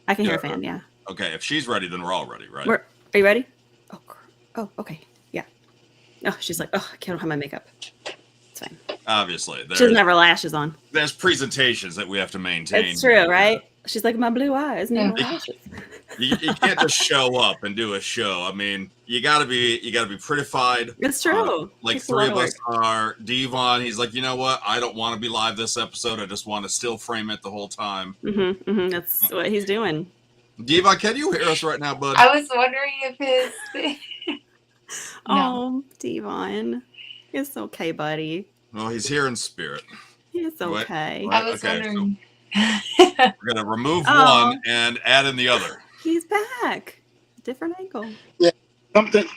I can hear a fan. Yeah. Okay, if she's ready, then we're all ready, right? Are you ready? Oh, okay. Yeah. Oh, she's like, oh, I can't have my makeup. It's fine. Obviously, She doesn't have her lashes on. There's presentations that we have to maintain. It's true, right? She's like, my blue eyes need more lashes. You can't just show up and do a show. I mean, you gotta be prettified. It's true. Like Takes three of us are. Devon, he's like, you know what? I don't want to be live this episode. I just want to still frame it the whole time. That's what he's doing. Devon, can you hear us right now, bud? I was wondering if his. Oh, Devon, it's okay, buddy. Well, he's here in spirit. It's okay. I was wondering. So we're gonna remove one and add in the other. He's back. Different angle. Yeah.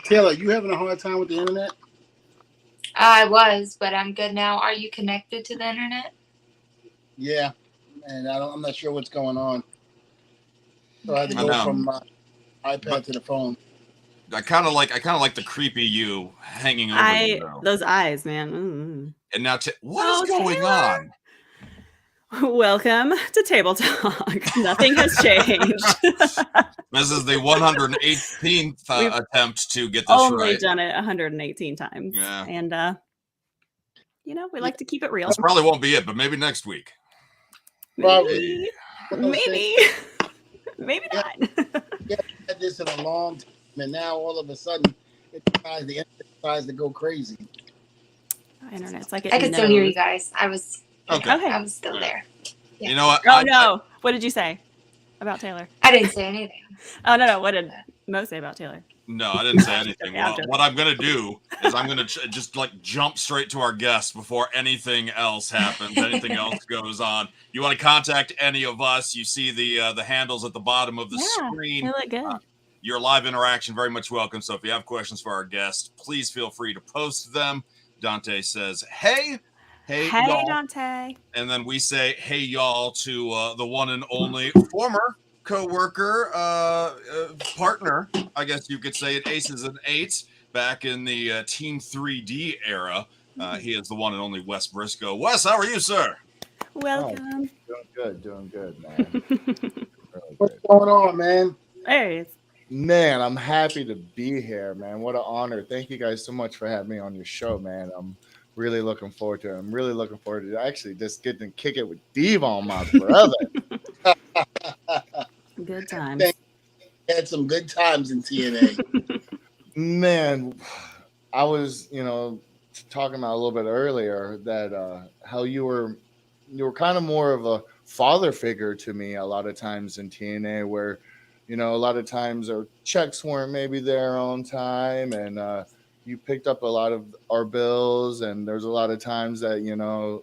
Taylor, you having a hard time with the internet? I was, but I'm good now. Are you connected to the internet? Yeah, and I'm not sure what's going on. So I had to go from my iPad to the phone. I kind of like the creepy you hanging over you, though. Those eyes, man. Mm. And now, what is going on? Welcome to Table Talk. Nothing has changed. This is the 118th attempt to get this only right. Done it 118 times. Yeah. And, we like to keep it real. This probably won't be it, but maybe next week. Maybe. Maybe not. Yeah, I had this in a long time, and now all of a sudden, the internet decides to go crazy. Internet's like I could still hear you guys. I was still there. Yeah. You know what? Oh, no. What did you say about Taylor? I didn't say anything. Oh, no. What did Mo say about Taylor? No, I didn't say anything. What I'm going to do is I'm going to just jump straight to our guest before anything else happens, anything else goes on. You want to contact any of us, you see the handles at the bottom of the screen. They look good. Your live interaction, very much welcome. So if you have questions for our guest, please feel free to post them. Dante says, hey, y'all. Dante. And then we say, hey, y'all, to the one and only former co-worker, partner, I guess you could say, at Aces and Eights back in the Team 3D era. He is the one and only Wes Brisco. Wes, how are you, sir? Welcome. Doing good, man. What's going on, man? Hey. Man, I'm happy to be here, man. What an honor. Thank you guys so much for having me on your show, man. I'm really looking forward to it. I'm really looking forward to actually just getting to kick it with Devon, my brother. Good times. Had some good times in TNA. Man, I was, talking about a little bit earlier that how you were kind of more of a father figure to me a lot of times in TNA, where a lot of times our checks weren't maybe there on time, and you picked up a lot of our bills, and there's a lot of times that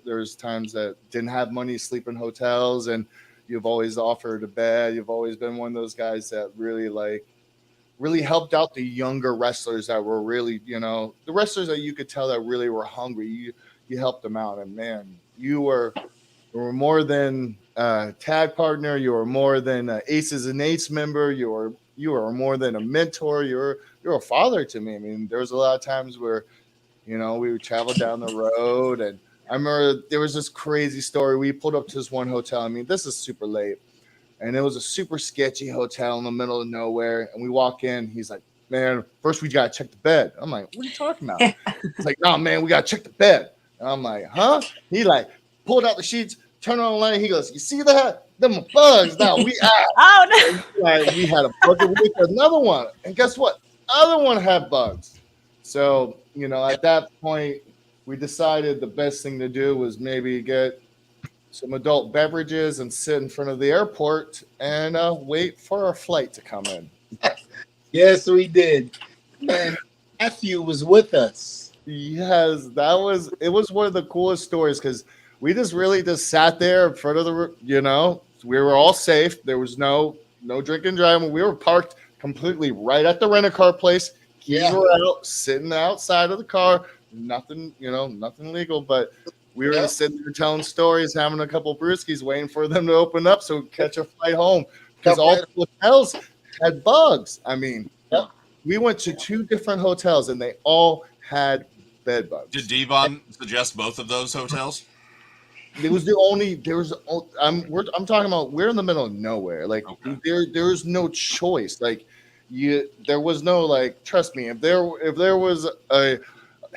there's times that didn't have money to sleep in hotels, and you've always offered a bed. You've always been one of those guys that really helped out the younger wrestlers that were really, the wrestlers that you could tell that really were hungry. You helped them out, and man, you were more than a tag partner. You were more than an Aces and Eights member. You were more than a mentor. You're a father to me. I mean, there was a lot of times where, we would travel down the road, and I remember there was this crazy story. We pulled up to this one hotel. I mean, this is super late, and it was a super sketchy hotel in the middle of nowhere. And we walk in. He's like, man, first we got to check the bed. I'm like, what are you talking about? He's like, no, man, we got to check the bed. And I'm like, huh? He pulled out the sheets, turned on the light. He goes, you see that? Them are bugs. Now we out. Oh, no. We had a bug with another one. And guess what? Other one had bugs. So, at that point, we decided the best thing to do was maybe get some adult beverages and sit in front of the airport and wait for our flight to come in. Yes, we did. And Matthew was with us. Yes, it was one of the coolest stories, because we just sat there in front of we were all safe. There was no drink and driving. We were parked completely right at the rent-a-car place. Keys were out, sitting outside of the car. Nothing, nothing legal, but we were just sitting there telling stories, having a couple brewskis, waiting for them to open up so we could catch a flight home, because all the hotels had bugs. I mean, we went to 2 different hotels, and they all had bed bugs. Did Devon suggest both of those hotels? It was the only. I'm talking about. We're in the middle of nowhere. Like Okay. there's no choice. Like there was no like. Trust me. If there was a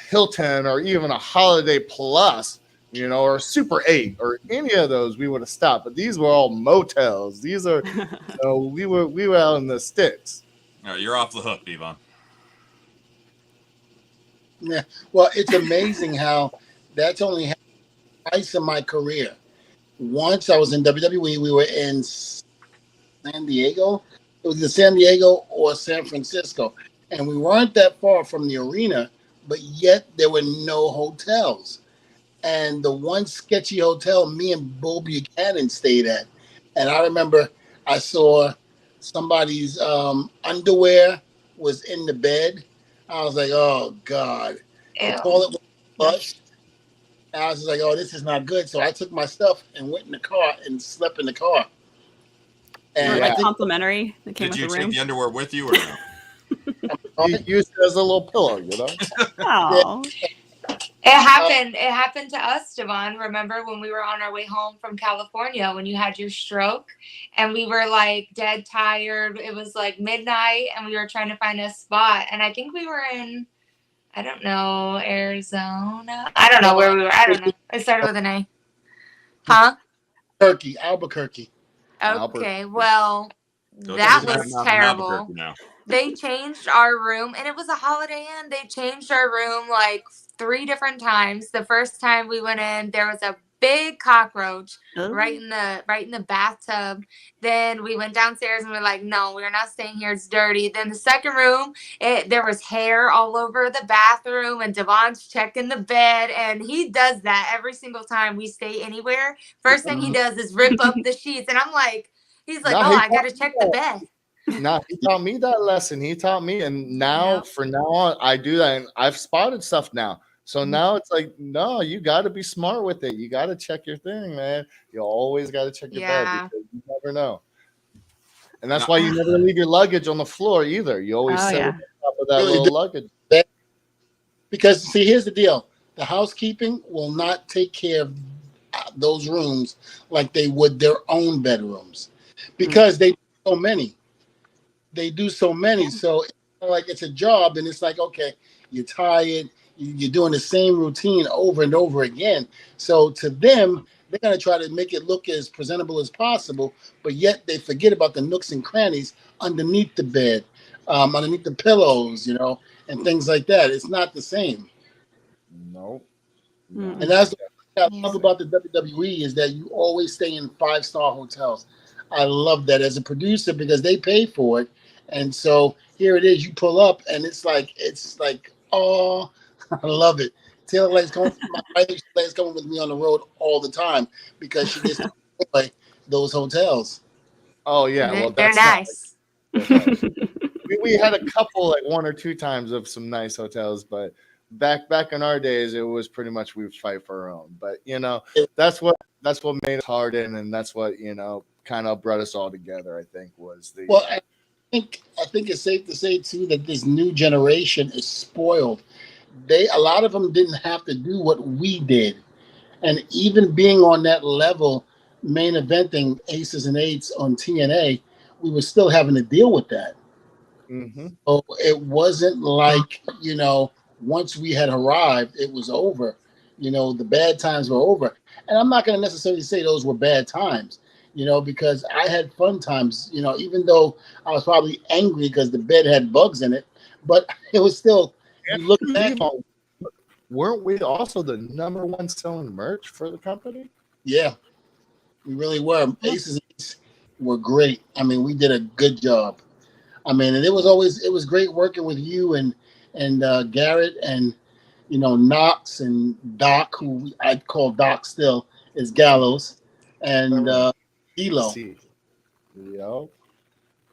Hilton or even a Holiday Plus, or Super 8 or any of those, we would have stopped. But these were all motels. These are. We were out in the sticks. All right, you're off the hook, Devon. Yeah. Well, it's amazing how that's only happened twice in my career. Once I was in WWE, we were in San Diego. It was either San Diego or San Francisco. And we weren't that far from the arena, but yet there were no hotels. And the one sketchy hotel me and Bull Buchanan stayed at. And I remember I saw somebody's underwear was in the bed. I was like, oh, God. The Ew. toilet was flushed. I was just like, oh, this is not good. So I took my stuff and went in the car and slept in the car. And like I think complimentary that came Did you with the take room. the underwear with you or no? You used it as a little pillow, Oh, It happened to us, Devon. Remember when we were on our way home from California when you had your stroke and we were like dead tired. It was like midnight and we were trying to find a spot. And I think we were in, I don't know, Arizona. I don't know where we were. I don't know. It started with an A. Huh? Albuquerque. Okay. Well, So that it's was not from terrible. Albuquerque now. They changed our room and it was a Holiday Inn. They changed our room like 3 different times. The first time we went in, there was a big cockroach right in the bathtub. Then we went downstairs and we're like, no, we're not staying here. It's dirty. Then the second room, there was hair all over the bathroom and Devon's checking the bed. And he does that every single time we stay anywhere. First thing he does is rip up the sheets. And I'm like, he's like, No, oh, he I got to check the bed. No, he taught me that lesson. He taught me, and now from now on, I do that. And I've spotted stuff now. So now it's like, no, you got to be smart with it. You got to check your thing, man. You always got to check your bed because you never know. And that's why you never leave your luggage on the floor either. You always set it on top of that little luggage. Because see, here's the deal: the housekeeping will not take care of those rooms like they would their own bedrooms, because they do so many. They do so many, so it's like it's a job, and it's like, okay, you're tired, you're doing the same routine over and over again. So to them, they're gonna try to make it look as presentable as possible, but yet they forget about the nooks and crannies underneath the bed, underneath the pillows, and things like that. It's not the same. Nope. And that's what I love about the WWE is that you always stay in 5-star hotels. I love that as a producer because they pay for it. And so here it is, you pull up and it's like, oh, I love it. Taylor Lane's coming, my wife is coming with me on the road all the time because she gets to enjoy those hotels. Oh yeah, well they're nice. We had a couple, like 1 or 2 times of some nice hotels, but back in our days, it was pretty much we would fight for our own. But that's what made us harden, and that's what kind of brought us all together. I think was the. Well, I think it's safe to say too that this new generation is spoiled. A lot of them didn't have to do what we did, and even being on that level, main eventing Aces and Eights on TNA, we were still having to deal with that. Mm-hmm. So it wasn't like once we had arrived, it was over. The bad times were over, and I'm not going to necessarily say those were bad times. Because I had fun times, even though I was probably angry because the bed had bugs in it, but it was still, you look back on. Weren't we also the #1 selling merch for the company? Yeah, we really were. Aces were great. I mean, we did a good job. I mean, and it was great working with you and Garrett and, Knox and Doc, who I call Doc still, is Gallows, and Elo. Yep.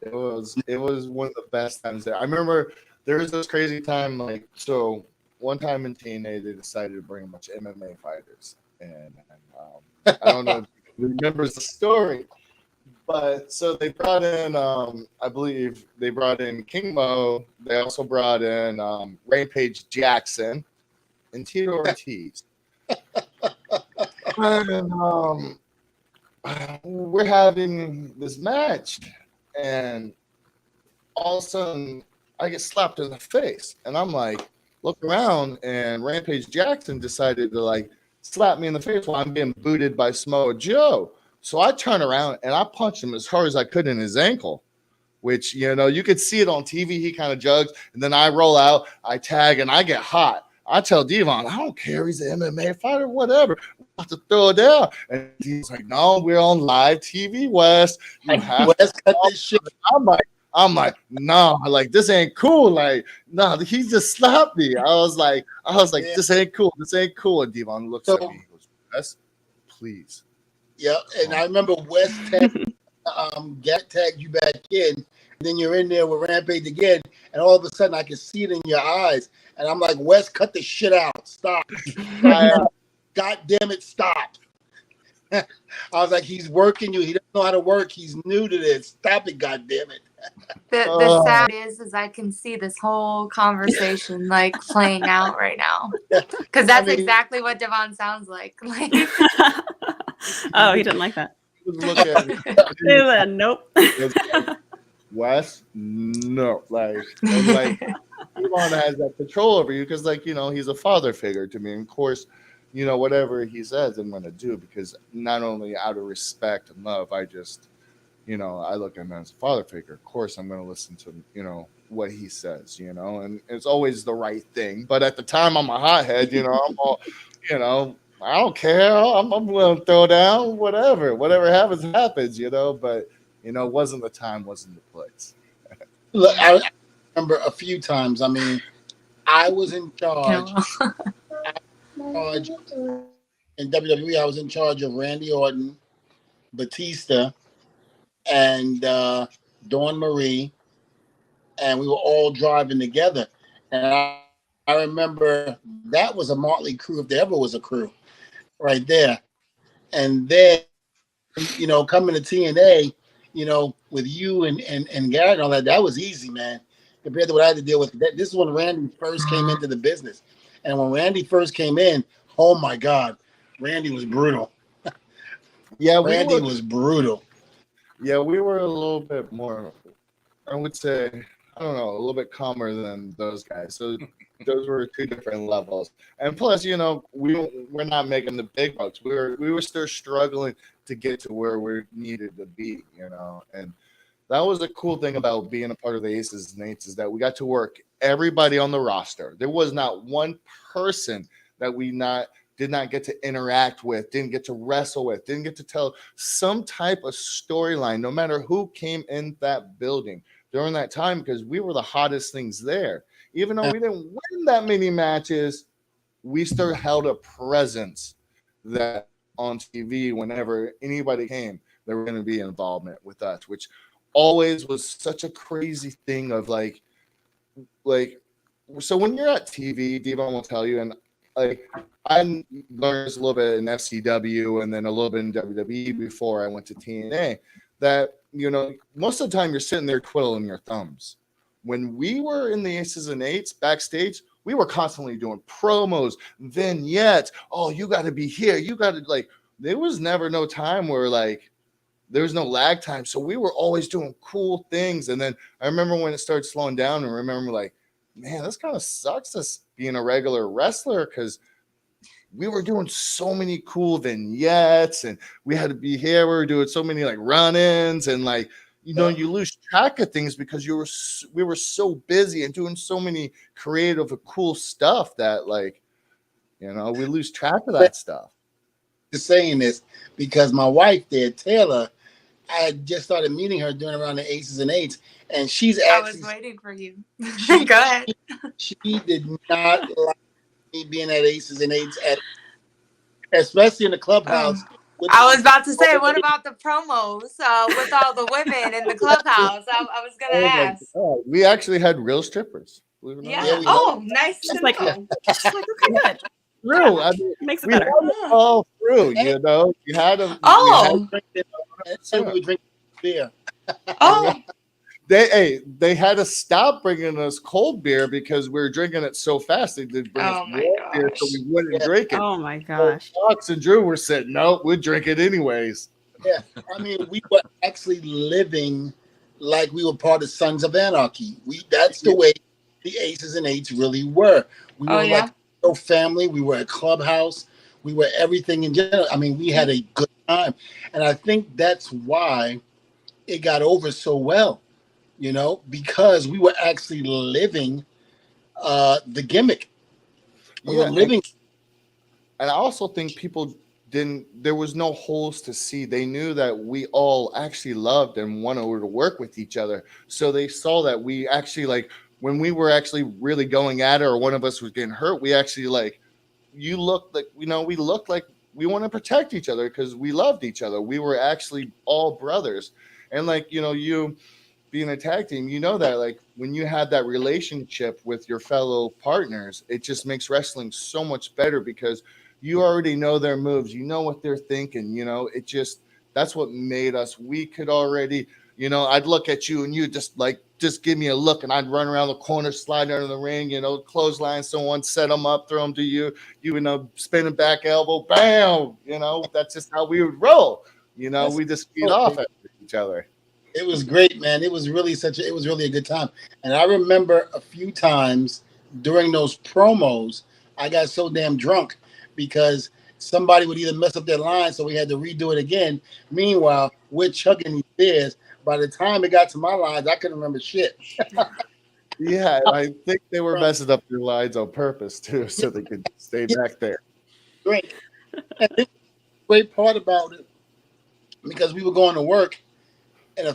It was one of the best times there. I remember there was this crazy time, so one time in TNA they decided to bring a bunch of MMA fighters, and I don't know if you remember the story, but so they brought in I believe they brought in King Mo. They also brought in Rampage Jackson and Tito Ortiz. And we're having this match, and all of a sudden I get slapped in the face, and I'm like, look around, and Rampage Jackson decided to like slap me in the face while I'm getting booted by Samoa Joe. So I turn around and I punched him as hard as I could in his ankle, which, you know, you could see it on TV. He kind of jugs, and then I roll out, I tag, and I get hot. I tell Devon, I don't care. He's an MMA fighter, whatever. We'll have to throw it down. And he's like, no, we're on live TV, Wes. You have Wes cut this shit. I'm like, no, like this ain't cool. Like, no, he just slapped me. I was like, Yeah. this ain't cool. This ain't cool. And Devon looks at me. He goes, Wes, please. Yeah, and I remember Wes tagged you back in, and then you're in there with Rampage again, and all of a sudden I can see it in your eyes, and I'm like, Wes, cut the shit out. Stop. God damn it, stop. I was like, he's working you. He doesn't know how to work. He's new to this. Stop it, God damn it. The sad is I can see this whole conversation like playing out right now, because that's exactly what Devon sounds like. Oh, he didn't like that. Look at me. He said, nope. Wes, no, like Devon has that control over you because, like, you know, he's a father figure to me. And of course, you know, whatever he says, I'm going to do, because not only out of respect and love, I just, you know, I look at him as a father figure. Of course, I'm going to listen to, you know, what he says, you know, and it's always the right thing. But at the time, I'm a hothead, you know, I'm all, you know, I don't care. I'm willing to throw down, whatever happens, you know. But, you know, wasn't the time, wasn't the place. Look, I remember a few times. I mean, I was in charge. In WWE, I was in charge of Randy Orton, Batista, and Dawn Marie, and we were all driving together. And I remember that was a motley crew, if there ever was a crew, right there. And then, you know, coming to TNA, you know, with you and Garrett and all that, that was easy, man, compared to what I had to deal with. This is when Randy first came into the business. And when Randy first came in, oh my God, Randy was brutal. Yeah, Randy was brutal. Yeah, we were a little bit more, I would say, I don't know, a little bit calmer than those guys. So those were two different levels. And plus, you know, we're not making the big bucks. We were still struggling to get to where we needed to be, you know. And that was the cool thing about being a part of the Aces and Eights, is that we got to work everybody on the roster. There was not one person that we did not get to interact with, didn't get to wrestle with, didn't get to tell some type of storyline, no matter who came in that building during that time, because we were the hottest things there. Even though we didn't win that many matches, we still held a presence that on TV, whenever anybody came, there were going to be involvement with us, which always was such a crazy thing of like, so when you're at TV, Devon will tell you, and like I learned this a little bit in FCW and then a little bit in WWE before I went to TNA, that, you know, most of the time you're sitting there twiddling your thumbs. When we were in the Aces and Eights backstage, we were constantly doing promos, vignettes. Oh, you got to be here. You got to, like, there was never no time where, like, there was no lag time. So we were always doing cool things. And then I remember when it started slowing down, and remember, like, man, this kind of sucks us being a regular wrestler, because we were doing so many cool vignettes, and we had to be here. We were doing so many like run-ins, and like, you know, you lose track of things because we were so busy and doing so many creative and cool stuff that, like, you know, we lose track of that stuff. Just saying this because my wife there, Taylor, I had just started meeting her doing around the Aces and Eights, and she's actually. I was waiting for you. Go ahead. She did not like me being at Aces and Eights, especially in the clubhouse. I was about to say, what about the promos with all the women in the clubhouse? I was going to ask. We actually had real strippers. Yeah. Oh, nice. Just like, okay, good. True. I mean, Makes it better. All through, you know. You had them. Oh. And we would drink beer. Oh. they had to stop bringing us cold beer because we were drinking it so fast. They did bring us Oh my warm beer so gosh. we wouldn't drink it. Oh my So gosh. Fox and Drew were said, no, we'd drink it anyways. Yeah, I mean, we were actually living like we were part of Sons of Anarchy. That's the way the Aces and Eights really were. We Oh were yeah. like a family. We were a clubhouse. We were everything in general. I mean, we had a good time, and I think that's why it got over so well. Because we were actually living the gimmick. We were Yeah, living. and I also think people there was no holes to see. They knew that we all actually loved and wanted to work with each other. So they saw that we actually, like, when we were actually really going at it or one of us was getting hurt, we actually, like, you looked like, we looked like we want to protect each other because we loved each other. We were actually all brothers. And like, you being a tag team, that, like, when you have that relationship with your fellow partners, it just makes wrestling so much better because you already know their moves, you know what they're thinking, that's what made us. We could already, I'd look at you and you just give me a look and I'd run around the corner, slide under the ring, clothesline someone, set them up, throw them to you, spinning back elbow, bam, that's just how we would roll. We just feed off at each other. It was great, man. It was really a good time. And I remember a few times during those promos, I got so damn drunk because somebody would either mess up their line, so we had to redo it again. Meanwhile, we're chugging these beers. By the time it got to my lines, I couldn't remember shit. Yeah, I think they were messing up their lines on purpose too, so they could stay back there. Drink. And the great part about it, because we were going to work in a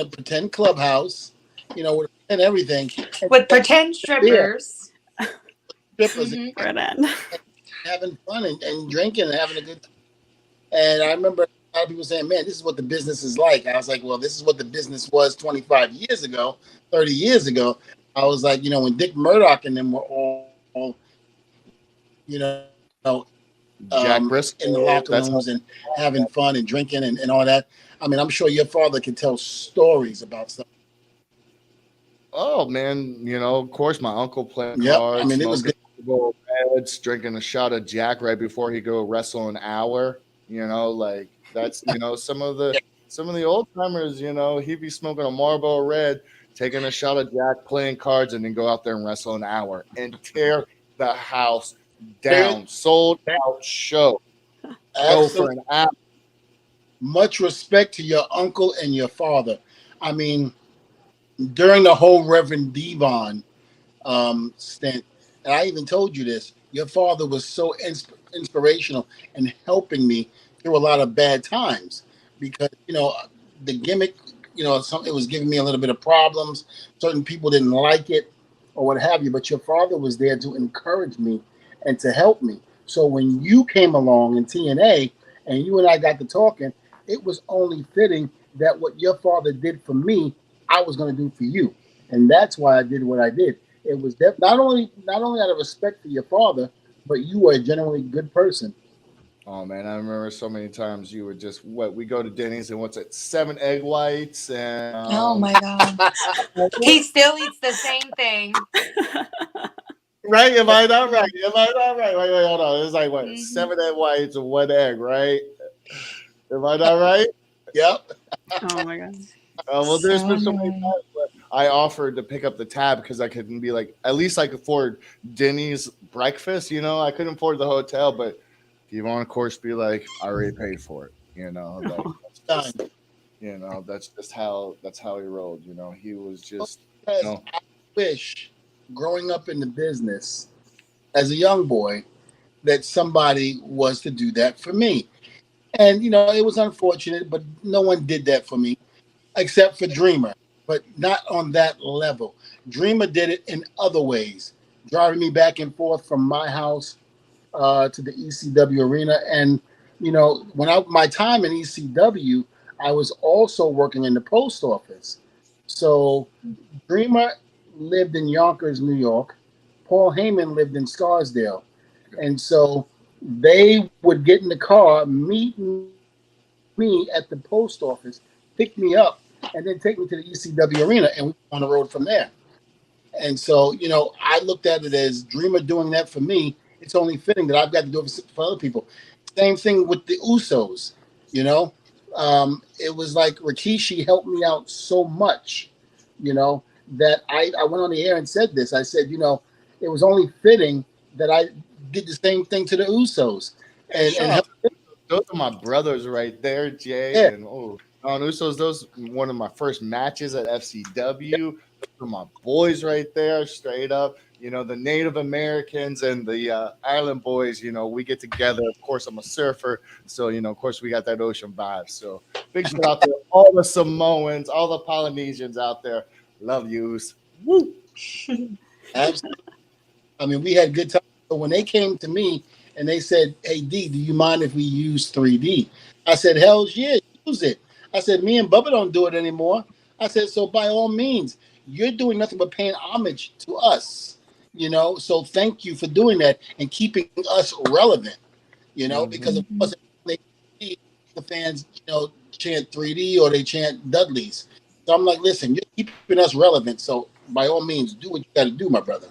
pretend clubhouse, with everything. With pretend strippers. Strippers Mm-hmm. having fun and drinking and having a good time. And I remember a lot of people saying, man, this is what the business is like. I was like, well, this is what the business was 25 years ago, 30 years ago. I was like, when Dick Murdoch and them were all Jack Briscoe in the locker rooms and having fun and drinking and all that. I mean, I'm sure your father can tell stories about stuff. Oh man, of course my uncle playing Yep. cards. I mean, it was good. Reds, drinking a shot of Jack right before he go wrestle an hour. Like that's some of the old timers. He'd be smoking a Marlboro Red, taking a shot of Jack, playing cards, and then go out there and wrestle an hour and tear the house down. Sold out show. Go for an hour. Much respect to your uncle and your father. I mean, during the whole Reverend Devon stint, and I even told you this, your father was so inspirational in helping me through a lot of bad times because, the gimmick, it was giving me a little bit of problems. Certain people didn't like it or what have you, but your father was there to encourage me and to help me. So when you came along in TNA and you and I got to talking, it was only fitting that what your father did for me, I was going to do for you. And that's why I did what I did. It was not only out of respect for your father, but you were a genuinely good person. Oh man, I remember so many times you would just we go to Denny's and what's it, 7 egg whites and oh my god, he still eats the same thing. Right? Am I not right? Wait, hold on. It's like what 7 egg whites and 1 egg, right? Am I not right? Yep. Oh my god. Well, there's been so many times where I offered to pick up the tab because I couldn't be like, at least I could afford Denny's breakfast. I couldn't afford the hotel, but if you want, of course, be like, I already paid for it. That's just how he rolled. He was just. I wish, growing up in the business as a young boy, that somebody was to do that for me. And it was unfortunate, but no one did that for me. Except for Dreamer, but not on that level. Dreamer did it in other ways, driving me back and forth from my house to the ECW arena. And, when my time in ECW, I was also working in the post office. So Dreamer lived in Yonkers, New York. Paul Heyman lived in Scarsdale. And so they would get in the car, meet me at the post office, pick me up, and then take me to the ECW arena, and we went on the road from there. And so, you know, I looked at it as Dreamer doing that for me. It's only fitting that I've got to do it for other people. Same thing with the Usos, you know. It was like Rikishi helped me out so much, you know, that I went on the air and said this. I said, you know, it was only fitting that I did the same thing to the Usos. And help. Those are my brothers right there, Jay. Yeah. And Usos, those one of my first matches at FCW. Those are my boys right there, straight up. You know, the Native Americans and the Island boys, you know, we get together. Of course, I'm a surfer. So, you know, of course, we got that ocean vibe. So big shout out to all the Samoans, all the Polynesians out there. Love yous. Woo! Absolutely. I mean, we had good time. But when they came to me and they said, "Hey, D, do you mind if we use 3D?" I said, "Hell's yeah, use it." I said, "Me and Bubba don't do it anymore." I said, "So by all means, you're doing nothing but paying homage to us, you know. So thank you for doing that and keeping us relevant, you know, because of course they the fans, you know, chant 3D or they chant Dudley's. So I'm like, listen, you're keeping us relevant. So by all means, do what you got to do, my brother."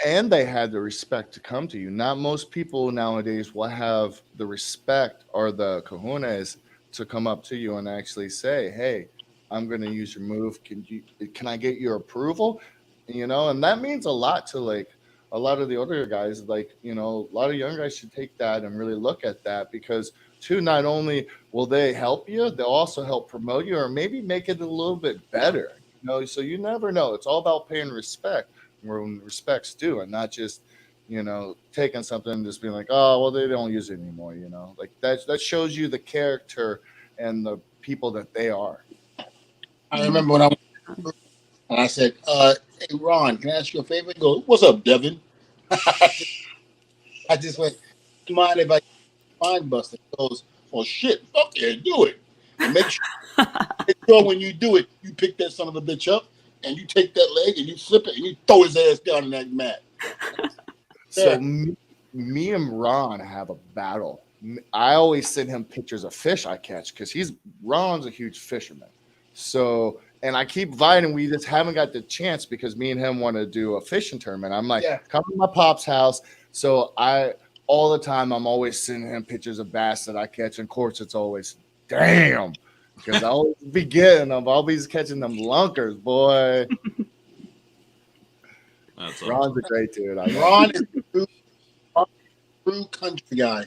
And they had the respect to come to you. Not most people nowadays will have the respect or the cojones to come up to you and actually say, "Hey, I'm going to use your move. Can I get your approval?" You know, and that means a lot to like a lot of the older guys. Like, you know, a lot of young guys should take that and really look at that because too, not only will they help you, they'll also help promote you or maybe make it a little bit better. You know, so you never know. It's all about paying respect when respect's due and not just, you know, taking something and just being like, oh, well, they don't use it anymore, you know. Like that shows you the character and the people that they are. I remember when I went and I said, "Hey, Ron, can I ask you a favor?" He goes, "What's up, Devin?" I just went, "You mind if I find Buster?" He goes, "Well, shit, fuck yeah, do it. And make sure when you do it, you pick that son of a bitch up and you take that leg and you flip it and you throw his ass down in that mat." So me and Ron have a battle. I always send him pictures of fish I catch because Ron's a huge fisherman. So, and I keep inviting, we just haven't got the chance because me and him want to do a fishing tournament. I'm like, come to my pop's house. So all the time, I'm always sending him pictures of bass that I catch. And of course, it's always, damn, because I always be getting them. I'll be catching them lunkers, boy. Ron's a great dude. Ron is a true country guy.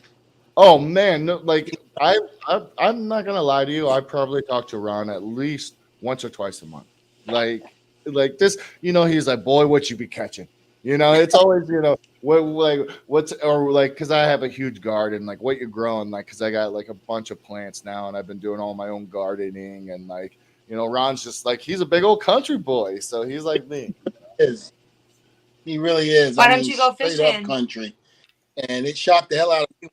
Oh man, no, like I'm not gonna lie to you. I probably talk to Ron at least once or twice a month. Like this, you know, he's like, "Boy, what you be catching?" You know, it's always, you know, because I have a huge garden, like what you're growing, like because I got like a bunch of plants now, and I've been doing all my own gardening, and like, you know, Ron's just like he's a big old country boy, so he's like me. He really is. Why don't you go fishing? Country, and it shocked the hell out of me.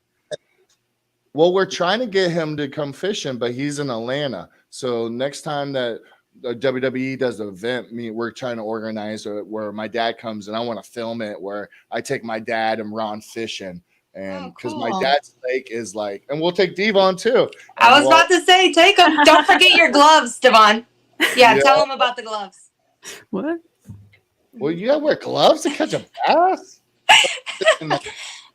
Well, we're trying to get him to come fishing, but he's in Atlanta. So next time that WWE does an event, we're trying to organize where my dad comes and I want to film it where I take my dad and Ron fishing. And because my dad's lake is like, and we'll take Devon too. I was about to say, take him. Don't forget your gloves, Devon. Yeah, tell him about the gloves. What? Well, you gotta wear gloves to catch a bass?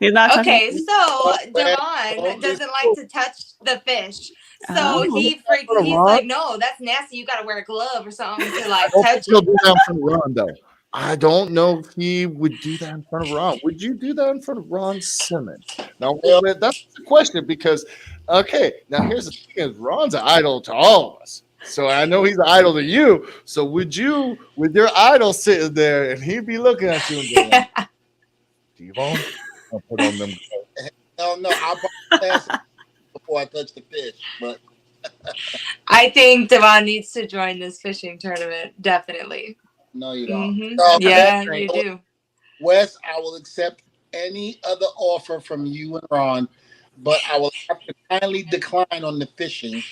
He's not okay, so Devon doesn't like to touch the fish. So he's like, "No, that's nasty. You gotta wear a glove or something to like touch it." Do that in front of Ron, though. I don't know if he would do that in front of Ron. Would you do that in front of Ron Simmons? Now, that's the question because, okay, now here's the thing: is Ron's an idol to all of us. So I know he's an idol to you. So would you, with your idol sitting there, and he'd be looking at you and going, "Devon, I'll put on them." No, I'll probably pass it before I touch the fish. But I think Devon needs to join this fishing tournament. Definitely. No, you don't. Mm-hmm. No, yeah, you do. Wes, I will accept any other offer from you and Ron, but I will have to kindly decline on the fishing.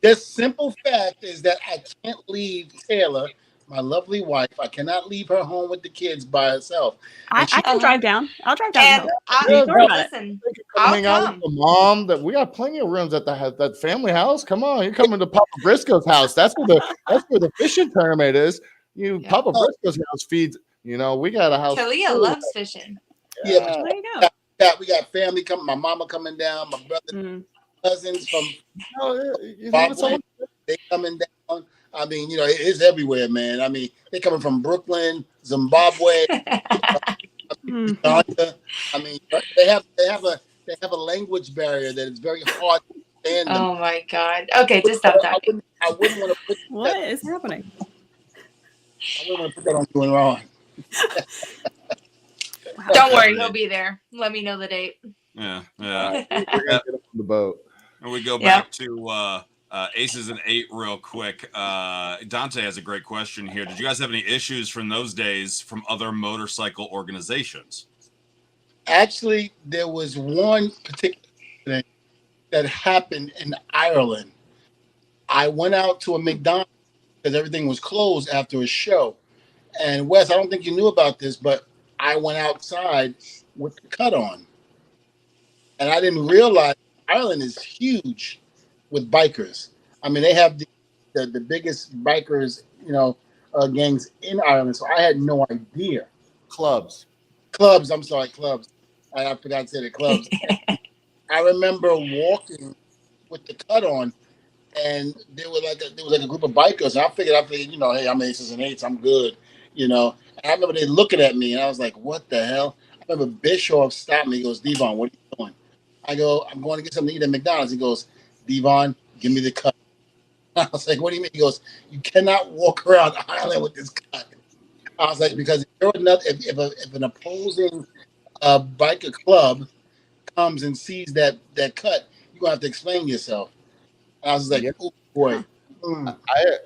The simple fact is that I can't leave Taylor my lovely wife. I cannot leave her home with the kids by herself. I can drive down. I'll drive down. And Don't worry about it. listen, Come I'll hang out with come. the mom. That we got plenty of rooms at that family house. Come on, you're coming to Papa Briscoe's house. That's where the fishing tournament is. Yeah. Papa Briscoe's house feeds. We got a house. Kalia loves fishing. Yeah, Yeah. There you go. we got family coming. My mama coming down. My brother, cousins from Zimbabwe, they coming down. I mean, it's everywhere, man. I mean, they coming from Brooklyn, Zimbabwe, Uganda. I mean, they have a language barrier that is very hard to understand them. Oh my God. Okay, just stop talking. I wouldn't want to put What is happening? I wouldn't want to put that on doing wrong. Don't worry, he'll be there. Let me know the date. Yeah. We're gonna get on the boat. And we go back to Aces and 8 real quick. Dante has a great question here. Did you guys have any issues from those days from other motorcycle organizations? Actually, there was one particular thing that happened in Ireland. I went out to a McDonald's because everything was closed after a show. And Wes, I don't think you knew about this, but I went outside with the cut on. And I didn't realize Ireland is huge with bikers. I mean, they have the biggest bikers, gangs in Ireland. So I had no idea. Clubs. I'm sorry, clubs. I forgot to say the clubs. I remember walking with the cut on, and there was like a group of bikers. And I figured, hey, I'm Aces and 8s. I'm good, And I remember they looking at me, and I was like, what the hell? I remember Bischoff stopped me. He goes, Devon, what are you doing? I go, I'm going to get something to eat at McDonald's. He goes, Devon, give me the cut. I was like, what do you mean? He goes, you cannot walk around Ireland with this cut. I was like, because if an opposing biker club comes and sees that cut, you're going to have to explain yourself. And I was like, oh, boy. I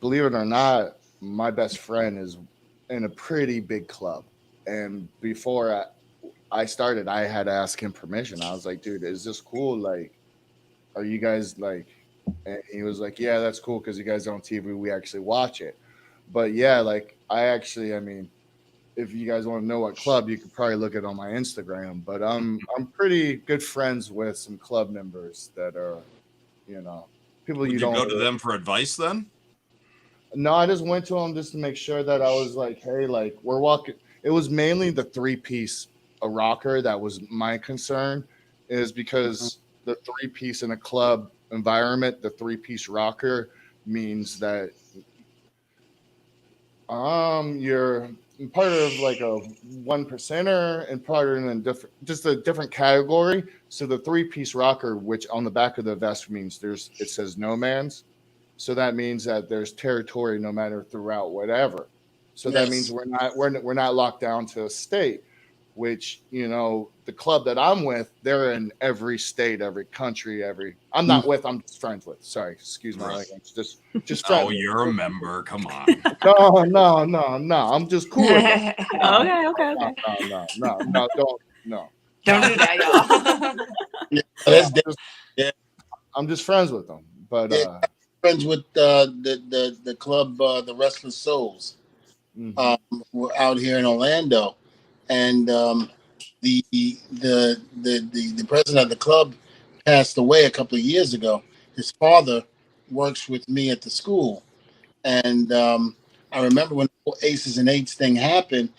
believe it or not, my best friend is in a pretty big club. And before I started, I had to ask him permission. I was like, dude, is this cool? Like, are you guys like, and he was like, yeah, that's cool because you guys are on TV. We actually watch it. But yeah, like I mean, if you guys want to know what club, you could probably look it on my Instagram. But I'm pretty good friends with some club members that are, people Would you don't go to them for advice then? No, I just went to them just to make sure that I was like, hey, like we're walking. It was mainly the 3-piece rocker that was my concern, is because the 3-piece in a club environment, the 3-piece rocker means that you're part of like a 1%er and part in a different category. So the 3-piece rocker, which on the back of the vest means it says no man's. So that means that there's territory no matter throughout whatever. So that means we're not locked down to a state, which, the club that I'm with, they're in every state, every country, I'm just friends with. Sorry, excuse my language. Just friends. Oh, you're a member. Come on. No. I'm just cool with them. Okay. No, Don't do that, y'all. I'm just friends with them. But friends with the club, the Restless Souls. We're out here in Orlando, and the president of the club passed away a couple of years ago. His father works with me at the school, and I remember when the Aces and 8s thing happened,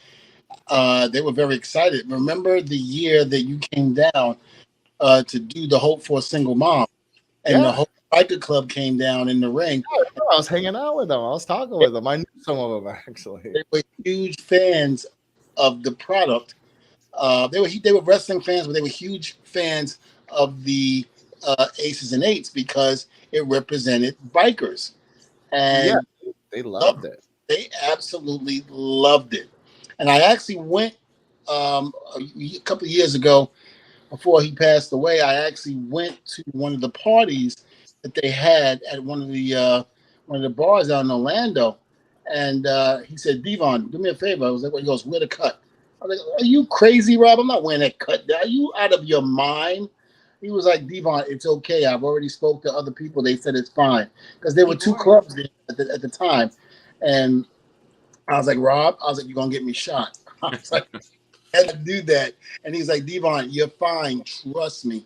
they were very excited. Remember the year that you came down to do the Hope for a Single Mom, and the whole biker club came down in the ring. I was hanging out with them. I was talking with them. I knew some of them actually. They were huge fans of the product. They were wrestling fans, but they were huge fans of the Aces and 8s because it represented bikers, and they loved it. They absolutely loved it. And I actually went a couple of years ago, before he passed away. I actually went to one of the parties that they had at one of the bars out in Orlando, and he said, Devon, do me a favor. I was like, well, he goes, wear the cut. I was like, are you crazy, Rob? I'm not wearing that cut. Are you out of your mind? He was like, Devon, it's okay. I've already spoke to other people. They said it's fine. Because there were two clubs there at the time. And I was like, Rob, I was like, you're going to get me shot. I was like, I had to do that. And he's like, Devon, you're fine. Trust me.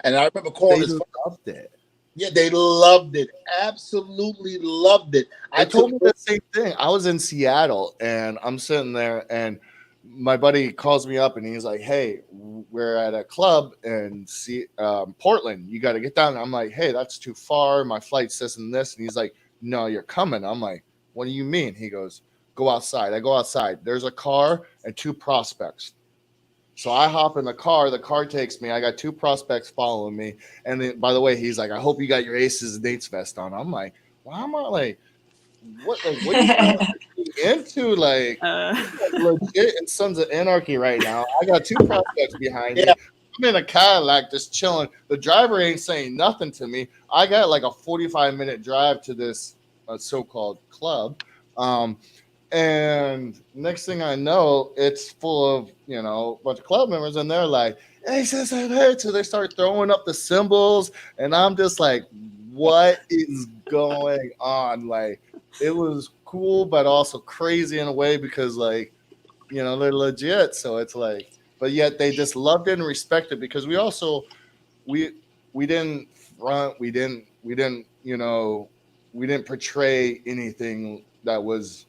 And I remember calling They his phone. loved it. Yeah, they loved it. Absolutely loved it. I told me the same thing. I was in Seattle and I'm sitting there and my buddy calls me up and he's like, hey, we're at a club in Portland. You got to get down. I'm like, hey, that's too far. My flight's this and this. And he's like, no, you're coming. I'm like, what do you mean? He goes, go outside. I go outside. There's a car and 2 prospects. So I hop in the car. The car takes me. I got 2 prospects following me. And then, by the way, he's like, I hope you got your Aces and Eights vest on. I'm like, why am I like, what are you into? Like, legit in Sons of Anarchy right now. I got 2 prospects behind me. I'm in a Cadillac just chilling. The driver ain't saying nothing to me. I got like a 45-minute drive to this so-called club. And next thing I know, it's full of, a bunch of club members, and they're like, hey, so they start throwing up the symbols, and I'm just like, what is going on? Like, it was cool, but also crazy in a way because, like, they're legit. So it's like, but yet they just loved it and respected it because we also, we didn't front, we didn't portray anything that was,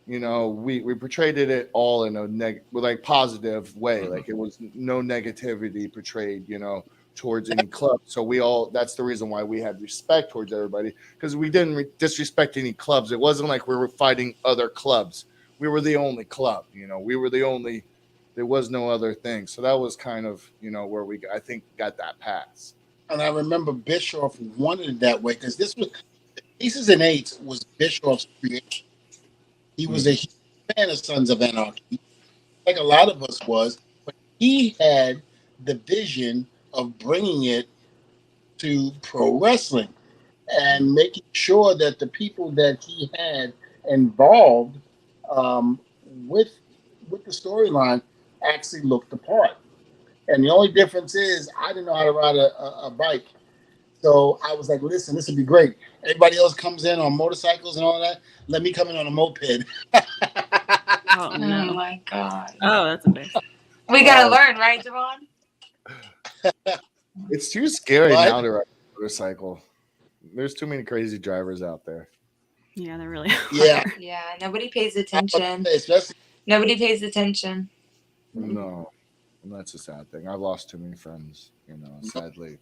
we portrayed it all in a positive way. Like it was no negativity portrayed, towards any club. So that's the reason why we had respect towards everybody, because we didn't disrespect any clubs. It wasn't like we were fighting other clubs. We were the only club, we were the only, there was no other thing. So that was kind of, where we, I think, got that pass. And I remember Bischoff wanted it that way because this was Aces and Eights was Bischoff's creation. He was a huge fan of Sons of Anarchy, like a lot of us was, but he had the vision of bringing it to pro wrestling and making sure that the people that he had involved with the storyline actually looked the part. And the only difference is I didn't know how to ride a bike. So I was like, listen, this would be great. Everybody else comes in on motorcycles and all that. Let me come in on a moped. Oh, no. Oh my God. Oh, that's embarrassing. We got to learn, right, Devon? It's too scary What? now to ride a motorcycle. There's too many crazy drivers out there. Yeah, they're really hard. Yeah. Yeah, nobody pays attention. Especially Nobody pays attention. No, and that's a sad thing. I've lost too many friends, sadly,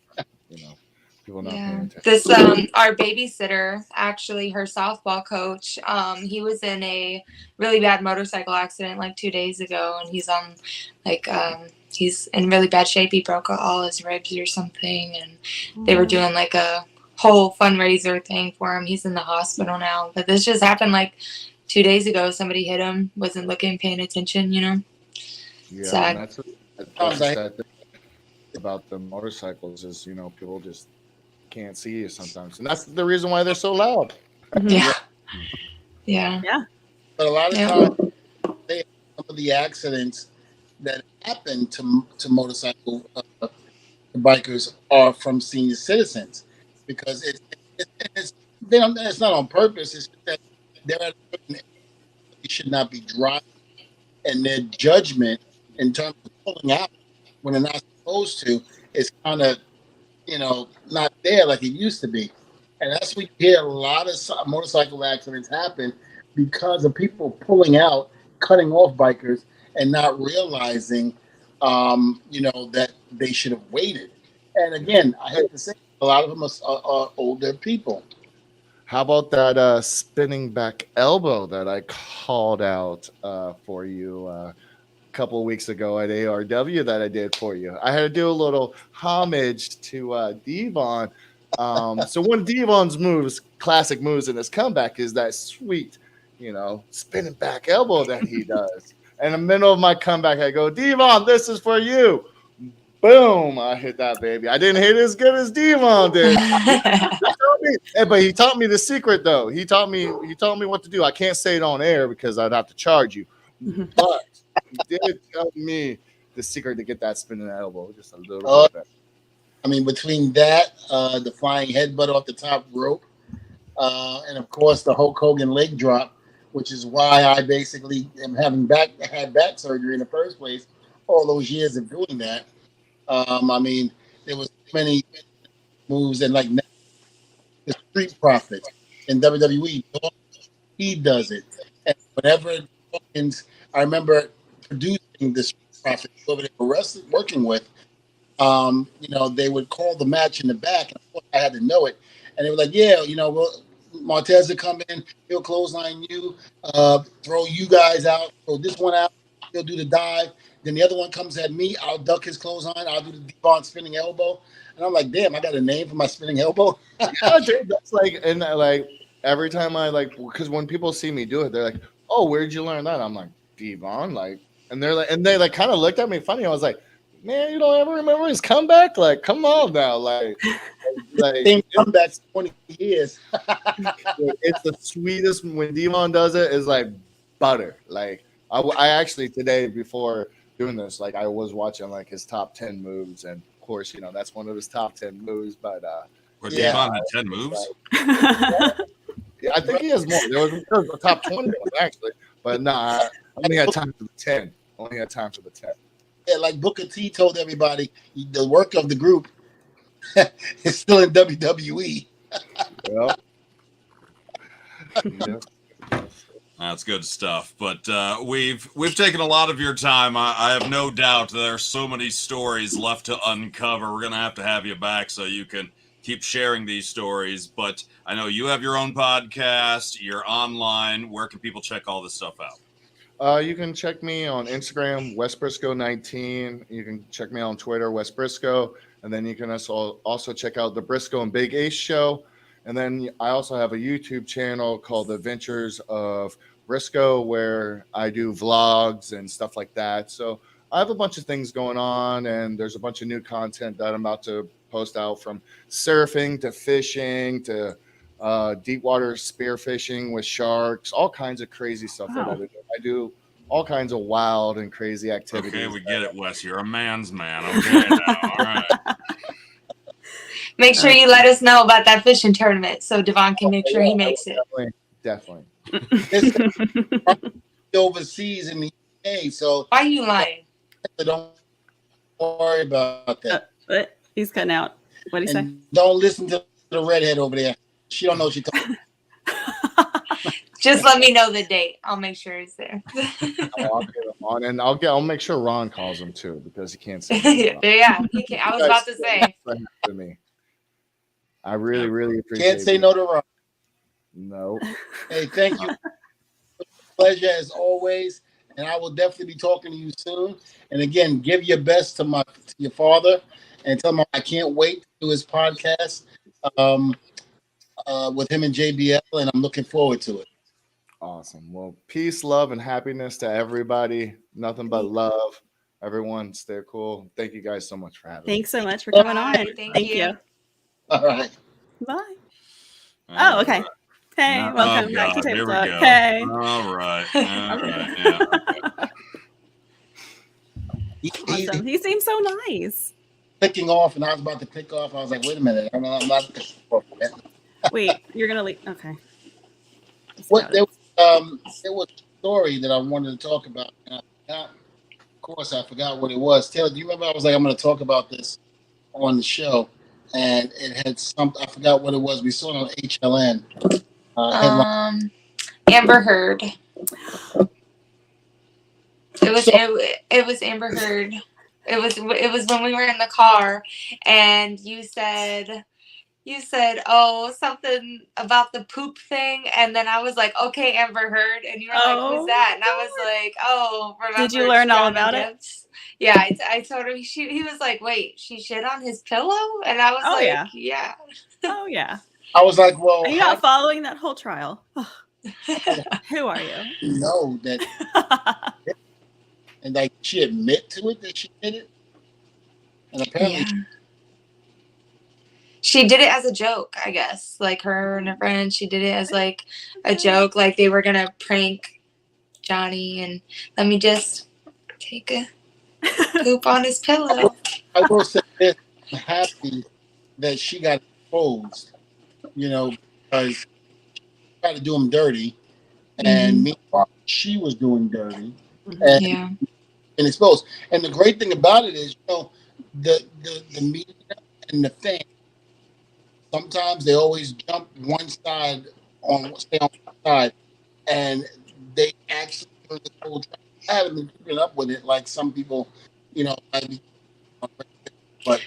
people not paying attention. This our babysitter, actually her softball coach, he was in a really bad motorcycle accident like 2 days ago, and he's on he's in really bad shape. He broke all his ribs or something, and they were doing like a whole fundraiser thing for him. He's in the hospital now, but this just happened like 2 days ago. Somebody hit him, wasn't looking, paying attention, Yeah, Sad. and that's a sad thing about the motorcycles is, people just can't see you sometimes, and that's the reason why they're so loud. Yeah. But a lot of times, some of the accidents that happen to motorcycle bikers are from senior citizens because it's not on purpose. It's that they're at a certain age, they should not be driving, and their judgment in terms of pulling out when they're not supposed to is kind of not there like it used to be. And that's when you hear a lot of motorcycle accidents happen because of people pulling out, cutting off bikers, and not realizing, that they should have waited. And again, I have to say, a lot of them are older people. How about that spinning back elbow that I called out for you a couple of weeks ago at ARW that I did for you? I had to do a little homage to Devon. So one of Devon's classic moves in his comeback is that sweet, spinning back elbow that he does. In the middle of my comeback, I go, Devon, this is for you. Boom! I hit that baby. I didn't hit it as good as Devon did. But he taught me the secret, though. He taught me what to do. I can't say it on air because I'd have to charge you. But he did tell me the secret to get that spinning elbow just a little bit better. I mean, between that, the flying headbutt off the top rope, and of course the Hulk Hogan leg drop which is why I basically am had back surgery in the first place. All those years of doing that. I mean, there was many moves and like the Street Profits in WWE. He does it, and whenever Dawkins, I remember producing the Street Profits, whoever they were working with. They would call the match in the back, and of course I had to know it. And they were like, "Yeah, well, Martez will come in, he'll clothesline you, throw you guys out, throw this one out, he'll do the dive. Then the other one comes at me, I'll duck his clothesline, I'll do the Devon spinning elbow." And I'm like, "Damn, I got a name for my spinning elbow." Yeah, dude, that's like, and like every time I like, because when people see me do it, they're like, "Oh, where'd you learn that?" I'm like, "Devon," like, and they like kind of looked at me funny. I was like, "Man, you don't ever remember his comeback? Like, come on now, like Same comeback 20 years. it's the sweetest when Devon does it. Is like butter. Like, I actually today before doing this, like, I was watching like his top 10 moves, and of course, that's one of his top 10 moves. But Where Devon had 10 moves? yeah, I think he has more. There was the top 20 actually, but nah, I only had time for the 10. Only had time for the 10. Yeah, like Booker T told everybody, the work of the group is still in WWE. Yep. Yep. That's good stuff. But we've taken a lot of your time. I have no doubt there are so many stories left to uncover. We're gonna have you back so you can keep sharing these stories. But I know you have your own podcast. You're online. Where can people check all this stuff out? You can check me on Instagram, Wes Brisco 19. You can check me on Twitter, Wes Brisco, and then you can also check out the Brisco and Big Ace show. And then I also have a YouTube channel called The Adventures of Brisco, where I do vlogs and stuff like that. So I have a bunch of things going on, and there's a bunch of new content that I'm about to post out, from surfing to fishing to deep water spearfishing with sharks, all kinds of crazy stuff that I do. I do all kinds of wild and crazy activities. Okay, we get it, Wes. You're a man's man. Okay, now, all right. Make sure you let us know about that fishing tournament so Devon can make sure he makes it. Definitely. Overseas in the UK, so Why are you lying? don't worry about that. What? He's cutting out. What did he say? Don't listen to the redhead over there. She don't know what she's talking. Just let me know the date. I'll make sure he's there. I'll get him on, and I'll make sure Ron calls him too, because he can't say. Yeah, he can. I was about to say. To me, I really appreciate. Can't say no to Ron. No. Hey, thank you. Pleasure as always, and I will definitely be talking to you soon. And again, give your best to your father, and tell him I can't wait to do his podcast with him and JBL, and I'm looking forward to it. Awesome. Well, peace, love, and happiness to everybody. Nothing but love. Everyone, stay cool. Thank you guys so much for having me. Thanks so much for coming on. Thank you. All right. Bye. Oh, okay. Hey, welcome back to Table Talk. Hey. All right. Yeah. Awesome. He seems so nice. Clicking off, and I was about to click off. I was like, wait a minute. I'm not clicking off. Wait, you're going to leave? Okay. There was a story that I wanted to talk about. And of course, I forgot what it was. Taylor, do you remember? I was like, I'm going to talk about this on the show. And it had something, I forgot what it was. We saw it on HLN. Amber Heard. It was Amber Heard. It was when we were in the car, and you said, oh, something about the poop thing, and then I was like, okay, Amber Heard, and you were like, who's that? And I was like, oh, remember? Did you learn all about it? Yeah, I told him. He was like, wait, she shit on his pillow, and I was yeah. Oh yeah. I was like, well, are you not following that whole trial? Who are you? No, that. And like, she admit to it that she did it, and apparently she did it as a joke, I guess. Like, her and her friend, she did it as like a joke, like they were gonna prank Johnny, and let me just take a poop on his pillow. I will say this: I'm happy that she got exposed. Because she tried to do him dirty, and meanwhile she was doing dirty Mhm. and, Yeah. and exposed. And the great thing about it is, the media and the fans, sometimes they always jump stay on one side, and they actually during this whole time, I haven't been keeping up with it like some people, might be, but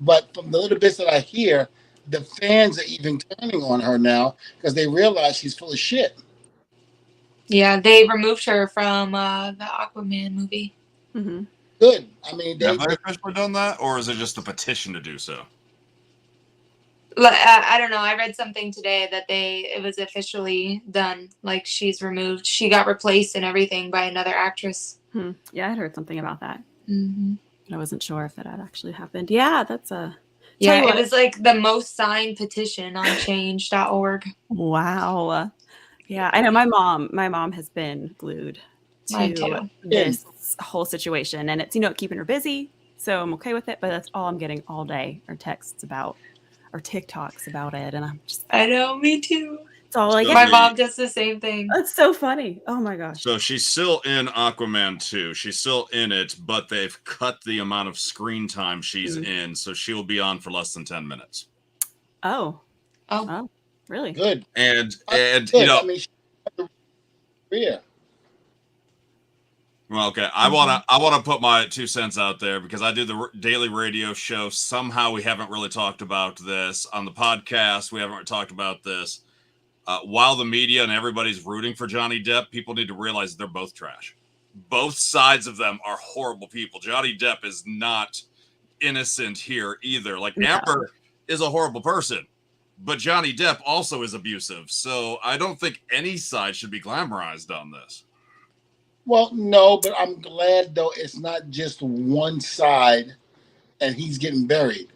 but from the little bits that I hear, the fans are even turning on her now because they realize she's full of shit. Yeah, they removed her from the Aquaman movie. Mhm. Good. I mean, Have they officially done that, or is it just a petition to do so? I don't know. I read something today that it was officially done. Like, she's removed. She got replaced and everything by another actress. Yeah, I'd heard something about that. Mm-hmm. I wasn't sure if that had actually happened. Yeah, that's a... Yeah, it was like the most signed petition on change.org. Wow. Yeah, I know my mom has been glued Mine to too. this whole situation, and it's, keeping her busy, so I'm okay with it, but that's all I'm getting all day are texts about, or TikToks about it, and I'm just... I know, me too. It's all like... My mom does the same thing. That's so funny. Oh my gosh. So she's still in Aquaman 2. She's still in it, but they've cut the amount of screen time she's in, so she'll be on for less than 10 minutes. Oh, really? Good. And Good. I mean, yeah. Well, okay. I wanna put my 2 cents out there because I do the daily radio show. Somehow we haven't really talked about this on the podcast. We haven't talked about this. While the media and everybody's rooting for Johnny Depp, people need to realize they're both trash. Both sides of them are horrible people. Johnny Depp is not innocent here either. Like, Amber is a horrible person, but Johnny Depp also is abusive. So I don't think any side should be glamorized on this. Well, no, but I'm glad, though, it's not just one side and he's getting buried,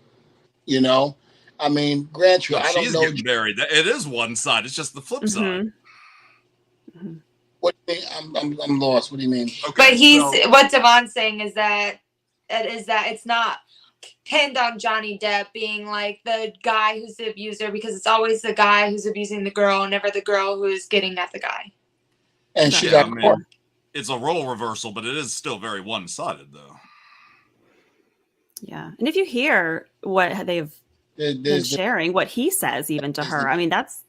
I mean, grant you, I don't know. Getting buried. It is one side. It's just the flip side. Mm-hmm. What do you mean? I'm lost. What do you mean? Okay, but what Devon's saying is that it's not pinned on Johnny Depp being like the guy who's the abuser, because it's always the guy who's abusing the girl, never the girl who's getting at the guy. And she got caught. It's a role reversal, but it is still very one-sided, though. Yeah, and if you hear what they've been sharing, what he says even to her, I mean, it's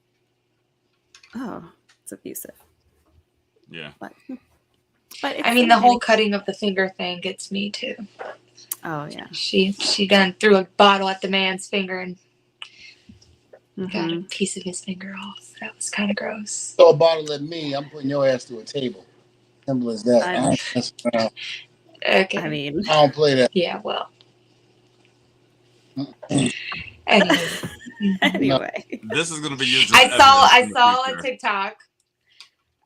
abusive. Yeah. But I mean, the whole cutting of the finger thing gets me too. Oh yeah. She done threw a bottle at the man's finger and got a piece of his finger off. That was kind of gross. Throw a bottle at me, I'm putting your ass to a table. Simple as that. Okay. I mean, I don't play that. Yeah, well. Anyway. This is going to be used. I saw a TikTok.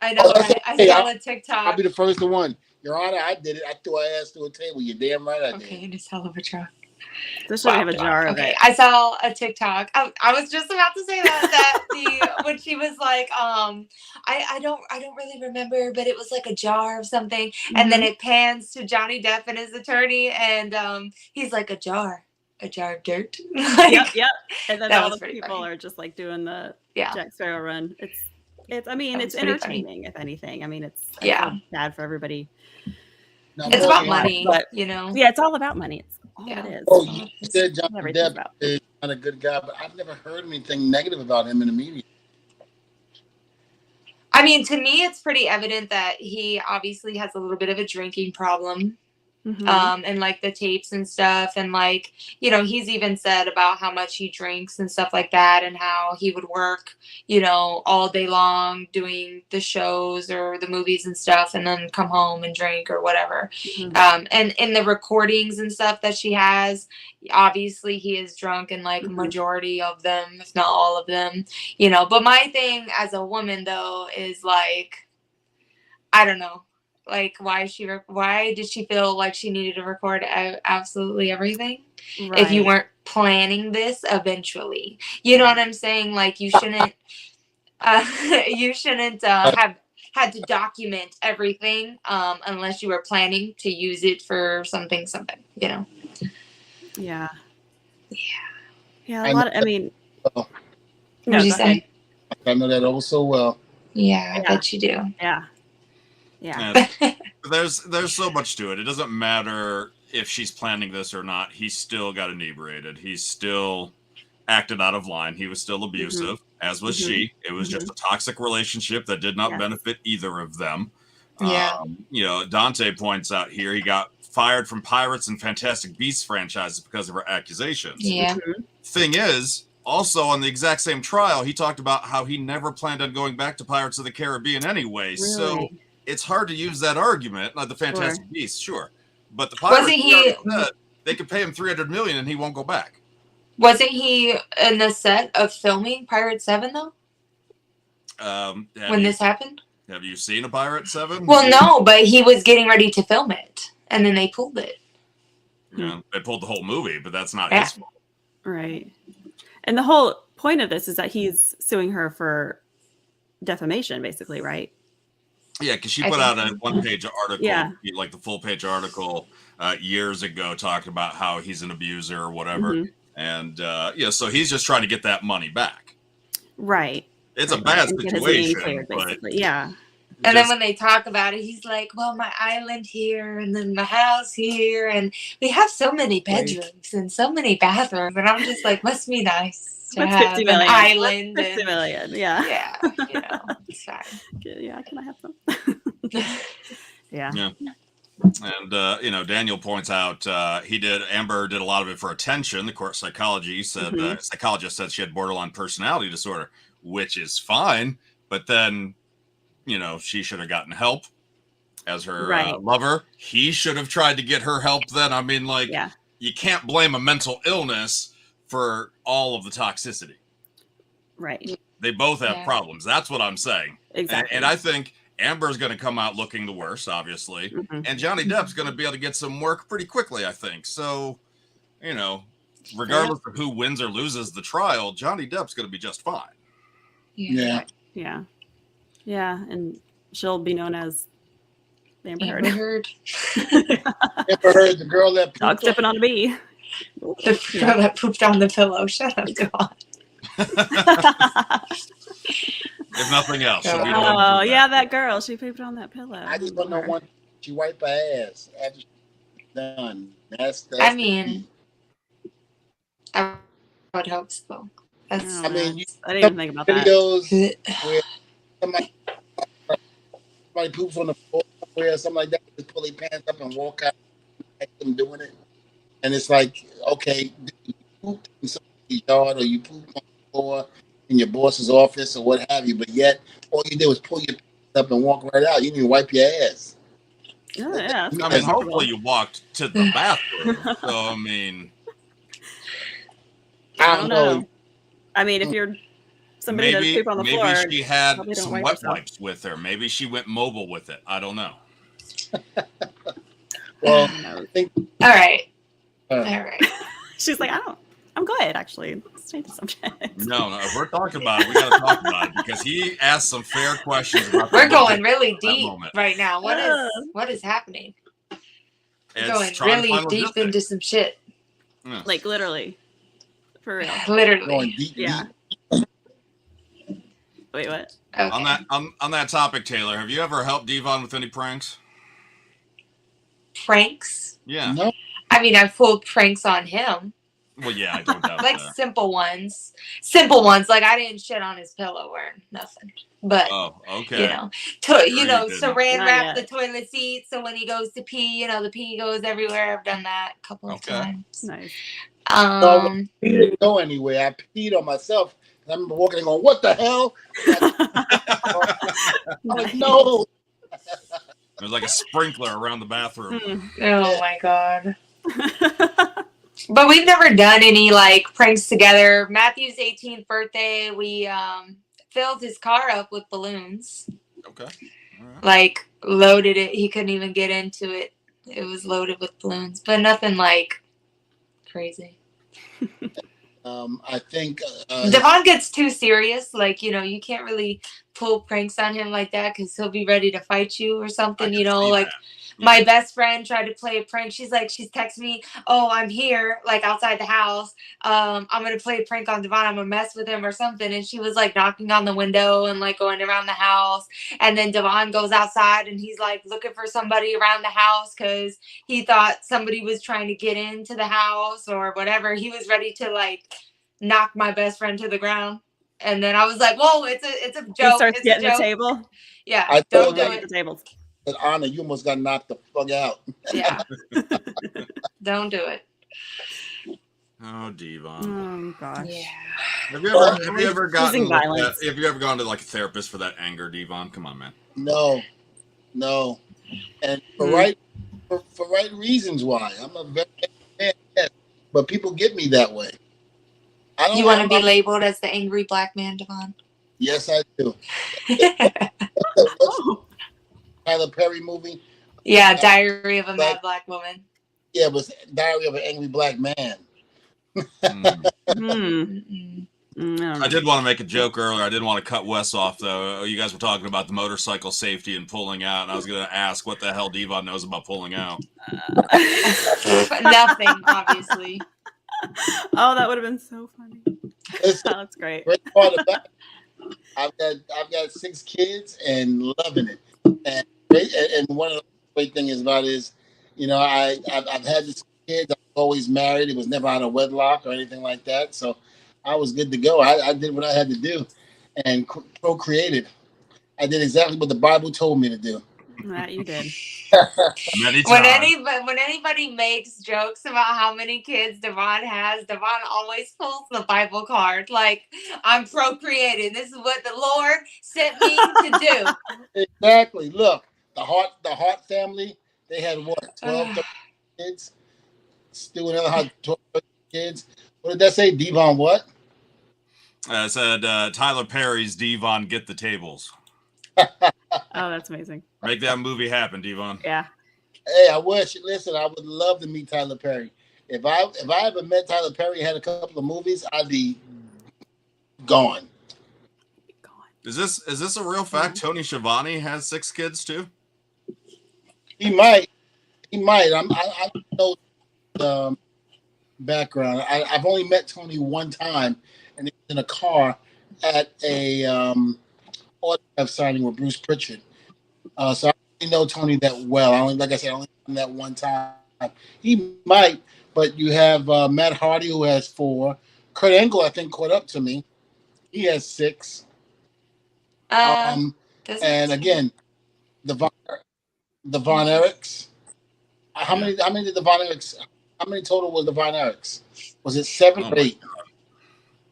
I know, right? I saw a TikTok. I'll be the first one. Your Honor, I did it. I threw her ass to a table. You're damn right I did. Okay, just hell of a truck. This should have a jar of it. I saw a TikTok. I was just about to say that when she was like, I don't really remember, but it was like a jar of something, and then it pans to Johnny Depp and his attorney, and he's like, a jar of dirt. Yep. And then all the people funny. are just like doing the Jack Sparrow run. It's. I mean, it's entertaining, if anything. I mean, it's bad for everybody. No, it's about money, but, Yeah, it's all about money. It's all it is. Oh, you said Johnny Depp is not a good guy, but I've never heard anything negative about him in the media. I mean, to me, it's pretty evident that he obviously has a little bit of a drinking problem. And like the tapes and stuff, and like, he's even said about how much he drinks and stuff like that, and how he would work, all day long doing the shows or the movies and stuff, and then come home and drink or whatever. And in the recordings and stuff that she has, obviously he is drunk in like majority of them, if not all of them, but my thing as a woman though is like, I don't know. Like, why did she feel like she needed to record absolutely everything? Right. If you weren't planning this eventually, you know what I'm saying? Like, you shouldn't have had to document everything unless you were planning to use it for something. Yeah. A lot. I mean, what did you say? I know that all so well. Yeah, I Yeah. bet you do. Yeah. Yeah. And there's so much to it. It doesn't matter if she's planning this or not. He still got inebriated. He still acted out of line. He was still abusive, as was she. It was just a toxic relationship that did not benefit either of them. Yeah. You know, Dante points out here he got fired from Pirates and Fantastic Beasts franchises because of her accusations. Yeah. Thing is, also on the exact same trial, he talked about how he never planned on going back to Pirates of the Caribbean anyway. Really? So it's hard to use that argument. Like the Fantastic Beasts, sure, but the Wasn't Pirates he? said they could pay him $300 million and he won't go back. Wasn't he in the set of filming Pirate 7 though? When this happened? Have you seen a Pirate 7? Well, no, but he was getting ready to film it, and then they pulled it. Yeah, they pulled the whole movie, but that's not Yeah. his fault. Right. And the whole point of this is that he's suing her for defamation, basically, right? Yeah, because she I put think out a one-page article, Yeah. like the full-page article years ago, talking about how he's an abuser or whatever. And, yeah, so he's just trying to get that money back. Right. It's a bad And get his name situation, cleared, but basically. Yeah. And then when they talk about it, he's like, well, my island here, and then my house here, and we have so many bedrooms and so many bathrooms. And I'm just like, must be nice to What's have 50 an million? island. What's 50 And, million? Yeah. yeah, you know, it's fine. Yeah. Can I have some? Yeah. Yeah. And, you know, Daniel points out Amber did a lot of it for attention. The court psychologist said she had borderline personality disorder, which is fine. But then, you know, she should have gotten help as her lover. He should have tried to get her help then. I mean, like, you can't blame a mental illness for all of the toxicity. Right. They both have problems. That's what I'm saying. Exactly. And I think Amber's going to come out looking the worst, obviously. And Johnny Depp's going to be able to get some work pretty quickly, I think. So, you know, regardless of who wins or loses the trial, Johnny Depp's going to be just fine. Yeah. Yeah. Yeah. And she'll be known as Amber Heard. Amber Heard. Amber Heard, the girl that Dog stepping on a bee. The girl that pooped on the pillow. Shut up, God. If nothing else. she'll be the one to Oh, do yeah, that girl. She pooped on that pillow. I just don't know one. She wiped her ass after she's done. That's I mean, I would hope so. That's, I mean, I didn't even think about that. videos where somebody poops on the floor somewhere or something like that, just pull their pants up and walk out, like them doing it. And it's like, okay, you pooped in somebody's yard or you pooped on the floor in your boss's office or what have you, but yet all you did was pull your pants up and walk right out. You didn't even wipe your ass. Oh, yeah. I mean, hopefully you walked to the bathroom. So, I mean, I don't know. I mean, if you're somebody that poop on the floor, maybe she had probably don't some wipe wet herself. wipes with her. Maybe she went mobile with it. I don't know. Well, No. all right. All right. She's like, I'm good, actually. Let's change the subject. No, if we're talking about it, we got to talk about it because he asked some fair questions. About We're the going moment, really that deep moment. right now. What is happening? We're It's going trying to really find deep logistics. into some shit. Yeah. Like, literally. For real. going Literally. deep, Yeah. deep. Wait, what? Okay. On that topic, Taylor, have you ever helped Devon with any pranks? Pranks? Yeah. No, I mean, I've pulled pranks on him. Well, yeah, I don't doubt Like that. simple ones. Simple ones. Like I didn't shit on his pillow or nothing. But Oh, okay. you know, you saran Not wrap the yet. toilet seat so when he goes to pee, the pee goes everywhere. I've done that a couple of Okay. times. Nice. I didn't go anywhere. I peed on myself. I remember walking and going, "What the hell?" I'm like, no. There's like a sprinkler around the bathroom. Oh my God. But we've never done any like pranks together. Matthew's 18th birthday, we filled his car up with balloons. Okay. All right. Like loaded it. He couldn't even get into it. It was loaded with balloons, but nothing like crazy. I think Devon gets too serious. Like, you can't really pull pranks on him like that because he'll be ready to fight you or something, I can see like that. My best friend tried to play a prank. She's texting me, "Oh, I'm here, like outside the house. I'm gonna play a prank on Devon. I'm gonna mess with him or something." And she was like knocking on the window and like going around the house. And then Devon goes outside and he's like looking for somebody around the house because he thought somebody was trying to get into the house or whatever. He was ready to like knock my best friend to the ground. And then I was like, "Whoa, it's a joke. He starts It's getting a joke." the table. Yeah, I don't told do you it. The tables. that Anna, you almost got knocked the fuck out. Yeah. Don't do it. Oh, Devon. Oh gosh. Yeah. Have you ever gotten Choosing violence. have you ever gone to like a therapist for that anger, Devon? Come on, man. No, and for right reasons. Why? I'm a very man, yes, but people get me that way. I don't. You want to be labeled as the angry black man, Devon? Yes, I do. Oh. Tyler Perry movie. Yeah, Diary of a Mad Black Woman. Yeah, it was Diary of an Angry Black Man. I did want to make a joke earlier. I didn't want to cut Wes off, though. You guys were talking about the motorcycle safety and pulling out, and I was going to ask what the hell Devon knows about pulling out. Nothing, obviously. Oh, that would have been so funny. Listen, Oh, that's great. great part about it, I've got 6 kids and loving it. And one of the great things about it is, you know, I've had this kids. I was always married. It was never out of wedlock or anything like that. So I was good to go. I did what I had to do and procreated. I did exactly what the Bible told me to do. That you did. Many When times. anybody makes jokes about how many kids Devon has, Devon always pulls the Bible card. Like, I'm procreating. This is what the Lord sent me to do. Exactly. Look, the Hart family, they had what, 12, 13 kids? Stu and Ella had 12, 13 kids. What did that say? Devon what? I said Tyler Perry's Devon Get the Tables. Oh, that's amazing. Make that movie happen, Devon. Yeah. Hey, I wish. Listen, I would love to meet Tyler Perry. If I ever met Tyler Perry, had a couple of movies, I'd be gone. Is this a real fact? Tony Schiavone has 6 kids too. He might. I don't know the background. I've only met Tony one time, and it was in a car at a autograph signing with Bruce Pritchard. So I don't know Tony that well. I only met him that one time. He might, but you have Matt Hardy, who has 4. Kurt Angle, I think, caught up to me. He has 6. And again, the Von Erichs. How many did the Von Erichs? How many total was the Von Erichs? Was it 7 or 8?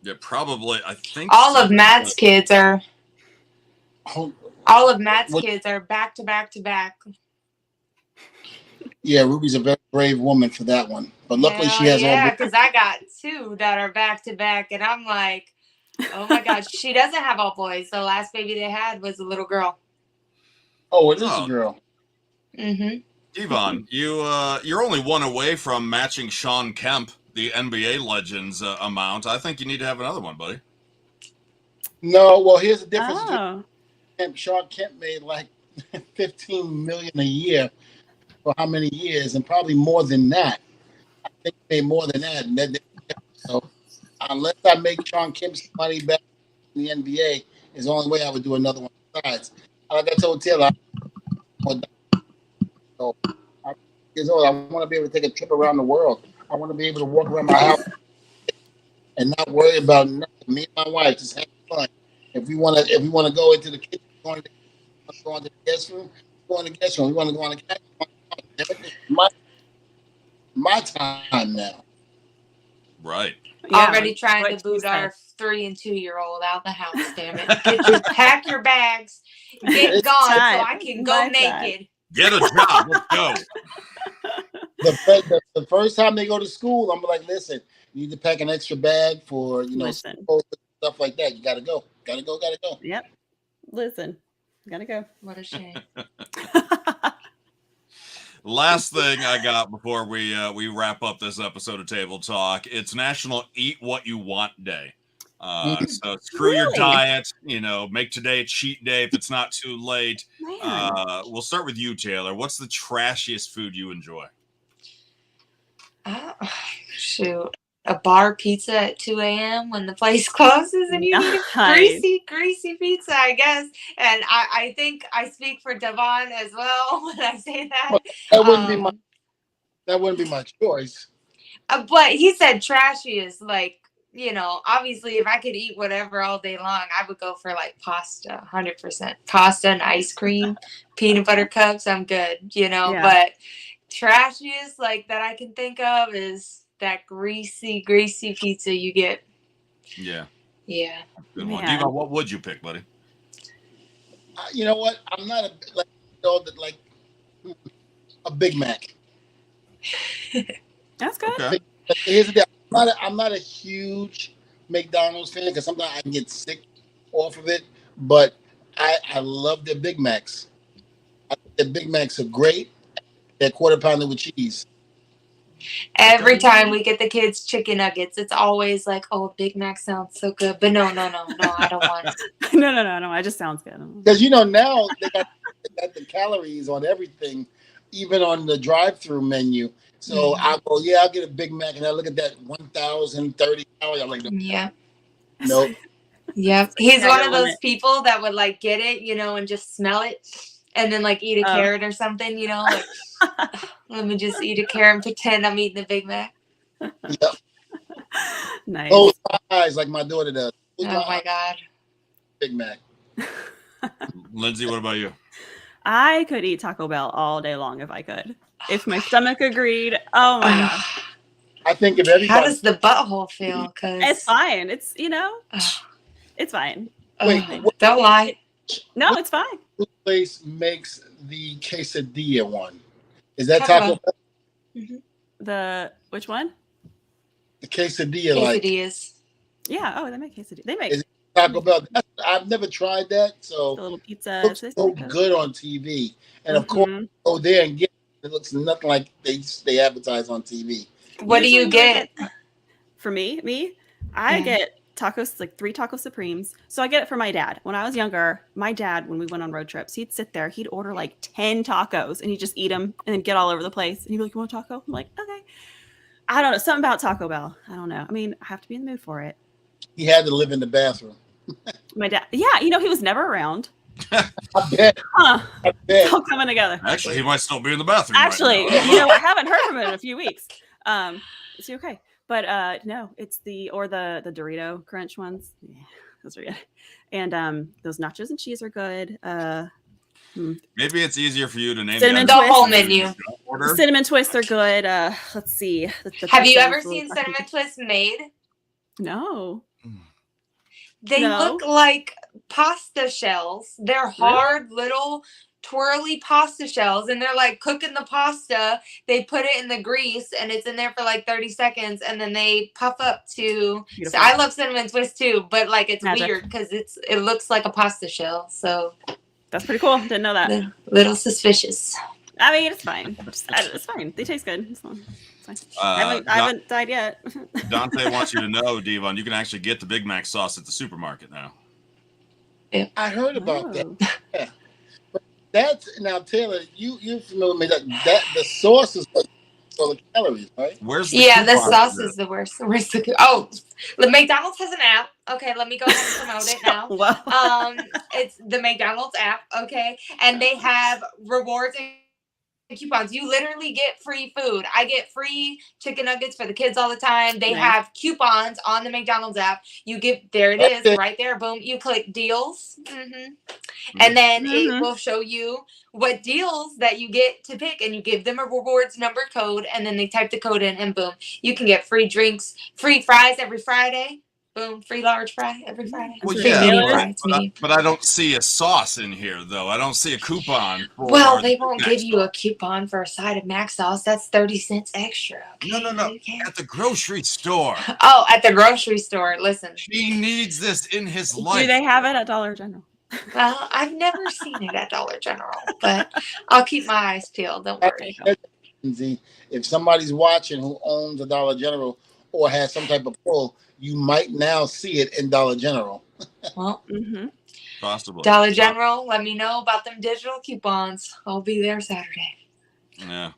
Yeah, probably. I think all of Matt's kids are. All of Matt's What? kids are back to back to back. Yeah, Ruby's a very brave woman for that one. But luckily she has all. Because I got 2 that are back to back, and I'm like, oh my gosh, she doesn't have all boys. The last baby they had was a little girl. Oh, it is a girl. Mm-hmm. Devon, you're only 1 away from matching Sean Kemp, the NBA Legends amount. I think you need to have another one, buddy. No, well, here's the difference. Oh. Sean Kemp made like $15 million a year for how many years, and probably more than that. I think he made more than that. So unless I make Sean Kemp's money back in the NBA, is the only way I would do another one. Besides, like I told Taylor, so I'm years old. I want to be able to take a trip around the world. I want to be able to walk around my house and not worry about nothing. Me and my wife just have fun. If we want to go into the kitchen, go into the guest room, go in the guest room. We want to go on the couch. My time now. Right. Yeah, Already trying what to boot she our said. 3 and 2-year-old out the house. Damn it! Pack your bags, get gone, so I can go naked. Get a job. Let's go. The first time they go to school, I'm like, listen, you need to pack an extra bag for stuff like that. You gotta go. Yep. Listen, gotta go. What a shame. Last thing I got before we wrap up this episode of Table Talk, it's National Eat What You Want Day. So screw your Really? diet. Make today a cheat day if it's not too late. Man. We'll start with you, Taylor. What's the trashiest food you enjoy? Shoot. A bar pizza at 2 a.m. when the place closes and you need a Nice. greasy pizza, I guess. And I think I speak for Devon as well when I say that. Well, that wouldn't be my choice. But he said trashy is like, obviously if I could eat whatever all day long, I would go for like pasta, 100%. Pasta and ice cream, peanut butter cups, I'm good, Yeah. But trashiest like that I can think of is that greasy pizza you get. Yeah. Yeah. Good one. Man. Devon, what would you pick, buddy? You know what? I'm not a Big Mac. That's good. Okay. But here's the deal. I'm not a huge McDonald's fan because sometimes I can get sick off of it. But I love their Big Macs. I think their Big Macs are great. They're quarter pounder with cheese. Every time we get the kids chicken nuggets, it's always like, oh, Big Mac sounds so good. But no, I don't want it. No. It just sounds good. Because now they got the calories on everything, even on the drive-through menu. So I'll go, I'll get a Big Mac, and I look at that 1,030 calories. I'm like, Yeah. nope. Yep. He's Yeah, one I of love those it. people that would like get it, and just smell it and then like eat a carrot or something, like let me just eat a carrot and pretend I'm eating the Big Mac. Yep. Nice. Close my eyes like my daughter does. Oh my God. Big Mac. Lindsay, what about you? I could eat Taco Bell all day long if I could. If my stomach agreed. Oh my gosh. I think if everybody. How does the butthole feel? It's fine. It's, it's fine. Wait, don't lie. No, it's fine. Which place makes the quesadilla one? Is that Taco Bell? Mm-hmm. Which one? The quesadilla, Quesadillas. Yeah. Oh, they make quesadilla. They make Is it Taco Bell. I've never tried that, so the little pizza. it looks so good on TV. And of course, go there and get it. It looks nothing like they advertise on TV. What do you get? For me, I get tacos, like 3 taco supremes. So I get it for my dad. When I was younger, my dad, when we went on road trips, he'd sit there, he'd order like 10 tacos and he'd just eat them and then get all over the place. And he'd be like, "You want a taco?" I'm like, "Okay." I don't know. Something about Taco Bell. I don't know. I mean, I have to be in the mood for it. He had to live in the bathroom. My dad, he was never around. I bet. Huh. I bet. It's all coming together. Actually, he might still be in the bathroom. Actually, right now. I haven't heard from him in a few weeks. Is he okay? But no, it's the Dorito Crunch ones. Yeah, those are good. And those nachos and cheese are good. Maybe it's easier for you to name Cinnamon The twist. whole menu. Order. Cinnamon twists are good. Let's see. Have you ever seen cinnamon twists made? No. They look like pasta shells. They're hard little twirly pasta shells, and they're like cooking the pasta. They put it in the grease, and it's in there for like 30 seconds, and then they puff up to. So I love cinnamon twist too, but like it's weird because it looks like a pasta shell. So that's pretty cool. Didn't know that. A little suspicious. I mean, it's fine. It's fine. They taste good. It's fine. I haven't died yet. Dante wants you to know, Devon, you can actually get the Big Mac sauce at the supermarket now. Yeah. I heard about that. Yeah. But that's now, Taylor, you're familiar with me that the sauce is for the calories, right? Where's the the sauce is the worst. Where's the the McDonald's has an app. Okay, let me go ahead and promote it now. Wow. It's the McDonald's app. Okay, and they have rewards and coupons. You literally get free food. I get free chicken nuggets for the kids all the time. They have coupons on the McDonald's app. You get right there. Boom. You click deals, and then it will show you what deals that you get to pick, and you give them a rewards number code, and then they type the code in, and boom, you can get free drinks, free fries every Friday. Boom, free large fry every Friday. Well, but I don't see a sauce in here, though. I don't see a coupon. Well, they won't give you a coupon for a side of Mac sauce. That's 30 cents extra. Okay? No. At the grocery store. Oh, at the grocery store. Listen. He needs this in his life. Do they have it at Dollar General? Well, I've never seen it at Dollar General, but I'll keep my eyes peeled. Don't worry. If somebody's watching who owns a Dollar General, or has some type of pull, you might now see it in Dollar General. Well, Possibly. Dollar General, let me know about them digital coupons. I'll be there Saturday. Yeah.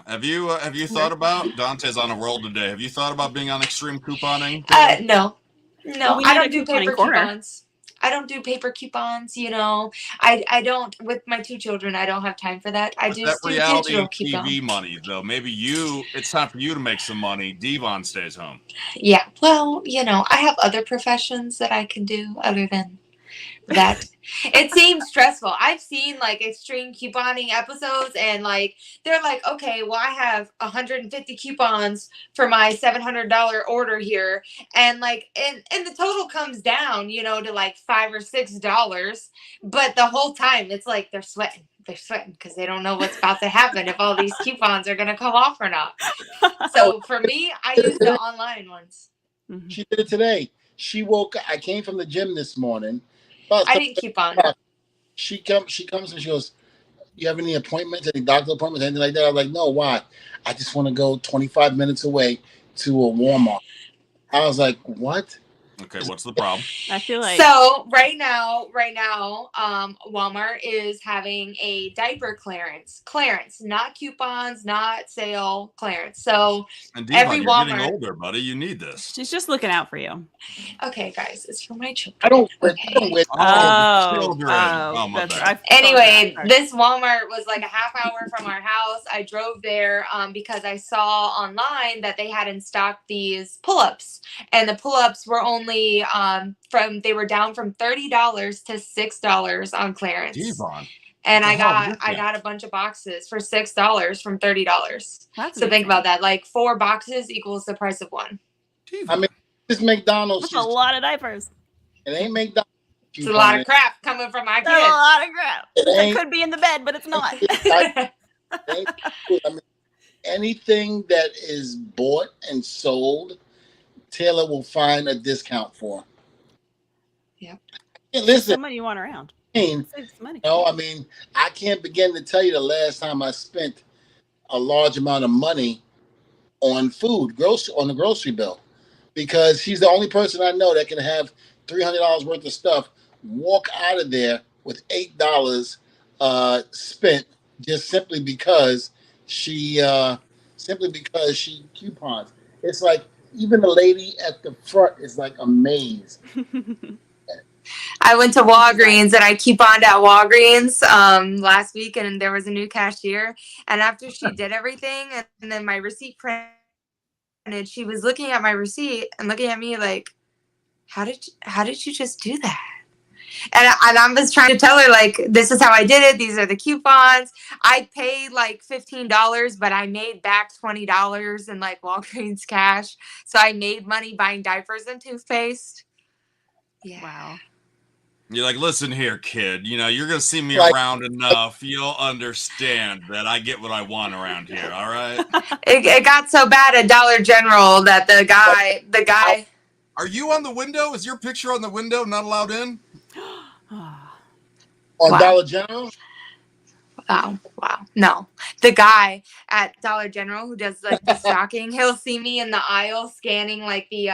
Have you thought about, Dante's on a roll today? Have you thought about being on extreme couponing? No, Well, we I need a don't do couponing paper corner. coupons. I don't do paper coupons. I don't, with my 2 children. I don't have time for that. I With just that do reality digital TV coupons. money, though, maybe it's time for you to make some money. Devon stays home. Yeah. Well, I have other professions that I can do other than that. It seems stressful. I've seen like extreme couponing episodes, and like they're like, okay, well, I have 150 coupons for my $700 order here, and like and the total comes down, to like $5 or $6, but the whole time it's like they're sweating because they don't know what's about to happen, if all these coupons are going to come off or not. So for me, I use the online ones. She did it today. I came from the gym this morning. I didn't coupon. She comes and she goes, "You have any appointments, any doctor appointments, anything like that?" I was like, "No, why? I just want to go 25 minutes away to a Walmart." I was like, "What?" Okay, what's the problem? I feel like So right now, Walmart is having a diaper clearance, not coupons, not sale, clearance. So And Devon, every you're Walmart. getting older, buddy. You need this. she's just looking out for you. Okay, guys, it's for my children. I don't Okay. wear Children. Oh, my that's bad. Anyway, sorry. this Walmart was like a half hour from our house. I drove there because I saw online that they had in stock these pull-ups, and the pull-ups were only they were down from $30 to $6 on clearance. Devon. And What I the hell is that? got a bunch of boxes for $6 from $30. That's So think amazing. about that. Like 4 boxes equals the price of 1. Devon. I mean, this McDonald's. That's a lot of diapers. It ain't McDonald's. It's a lot of crap coming from my That's a kids. lot of crap. It That ain't- could be in the bed, but it's not. I mean, anything that is bought and sold, Taylor will find a discount for. Yep. Hey, listen, Somebody you want around. I mean, Save some money. I mean, I can't begin to tell you the last time I spent a large amount of money on food, on the grocery bill, because she's the only person I know that can have $300 worth of stuff, walk out of there with $8 spent just simply because she coupons. It's like even the lady at the front is like amazed. I went to Walgreens and I couponed at Walgreens last week, and there was a new cashier. And after she did everything, and then my receipt printed, she was looking at my receipt and looking at me like, "How did you just do that?" And I was trying to tell her, like, this is how I did it. These are the coupons. I paid like $15, but I made back $20 in like Walgreens cash. So I made money buying diapers and toothpaste. Yeah. Wow. You're like, listen here, kid. You're going to see me Like- around enough. You'll understand that I get what I want around here, all right? It got so bad at Dollar General that the guy. Are you on the window? Is your picture on the window not allowed in? On Wow. Dollar General? Wow. No. The guy at Dollar General who does like the stocking, he'll see me in the aisle scanning like the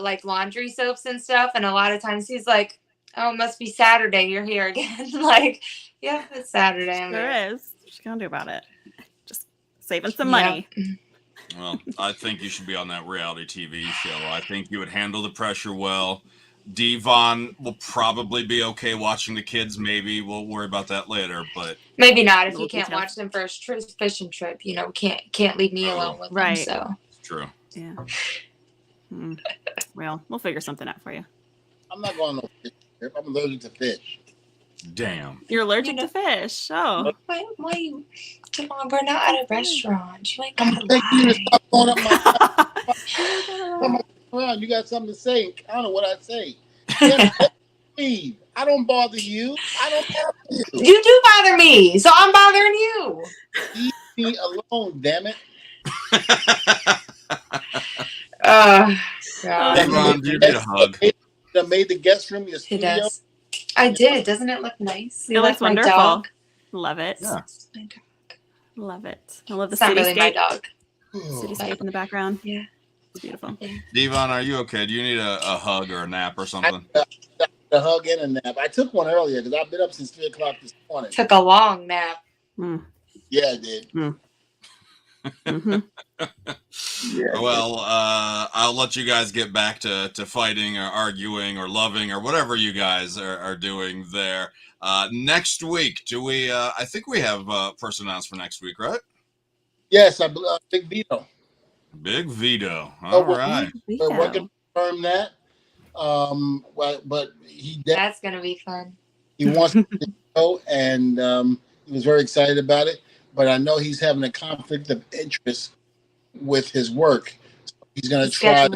like laundry soaps and stuff, and a lot of times he's like, "Oh, it must be Saturday, you're here again." Like, yeah, it's Saturday. I'm There here. is. What you gonna do about it? Just saving some money. Well, I think you should be on that reality TV show. I think you would handle the pressure well. Devon will probably be okay watching the kids. Maybe we'll worry about that later, but Maybe not if Little you can't details. watch them for a fishing trip. Can't leave me alone with Right. them. So it's true. Yeah. Well, we'll figure something out for you. I'm not going on no fish trip. I'm allergic to fish. Damn. You're allergic to fish. Oh. why you? Come on, we're not at a restaurant. You ain't I'm gotta begging you to lie. stop going up my around. You got something to say. I don't know what I say. Leave. I don't bother you. I don't bother you. You do bother me, so I'm bothering you. Leave me alone, damn it. God. Devon, do you need a hug? That made the guest room your It studio. does. I did. Doesn't it look nice? It looks my wonderful. dog. Love it. Yeah. My dog. Love it. I love the It's not really my cityscape. dog. cityscape in the background. Yeah. It's beautiful. Devon, are you okay? Do you need a hug or a nap or something? A hug and a nap. I took one earlier because I've been up since 3:00 this morning. Took a long nap. Yeah, I did. Mm-hmm. Well, I'll let you guys get back to fighting or arguing or loving or whatever you guys are doing there. Next week, do we? I think we have first announced for next week, right? Yes, I Big Vito. Big Vito. All right. We're working to confirm that. But That's gonna be fun. he wants to go, and he was very excited about it. But I know he's having a conflict of interest with his work. So he's going to try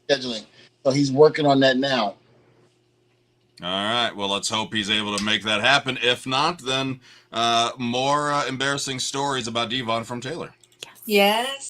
scheduling. So he's working on that now. All right. Well, let's hope he's able to make that happen. If not, then more embarrassing stories about Devon from Taylor. Yes.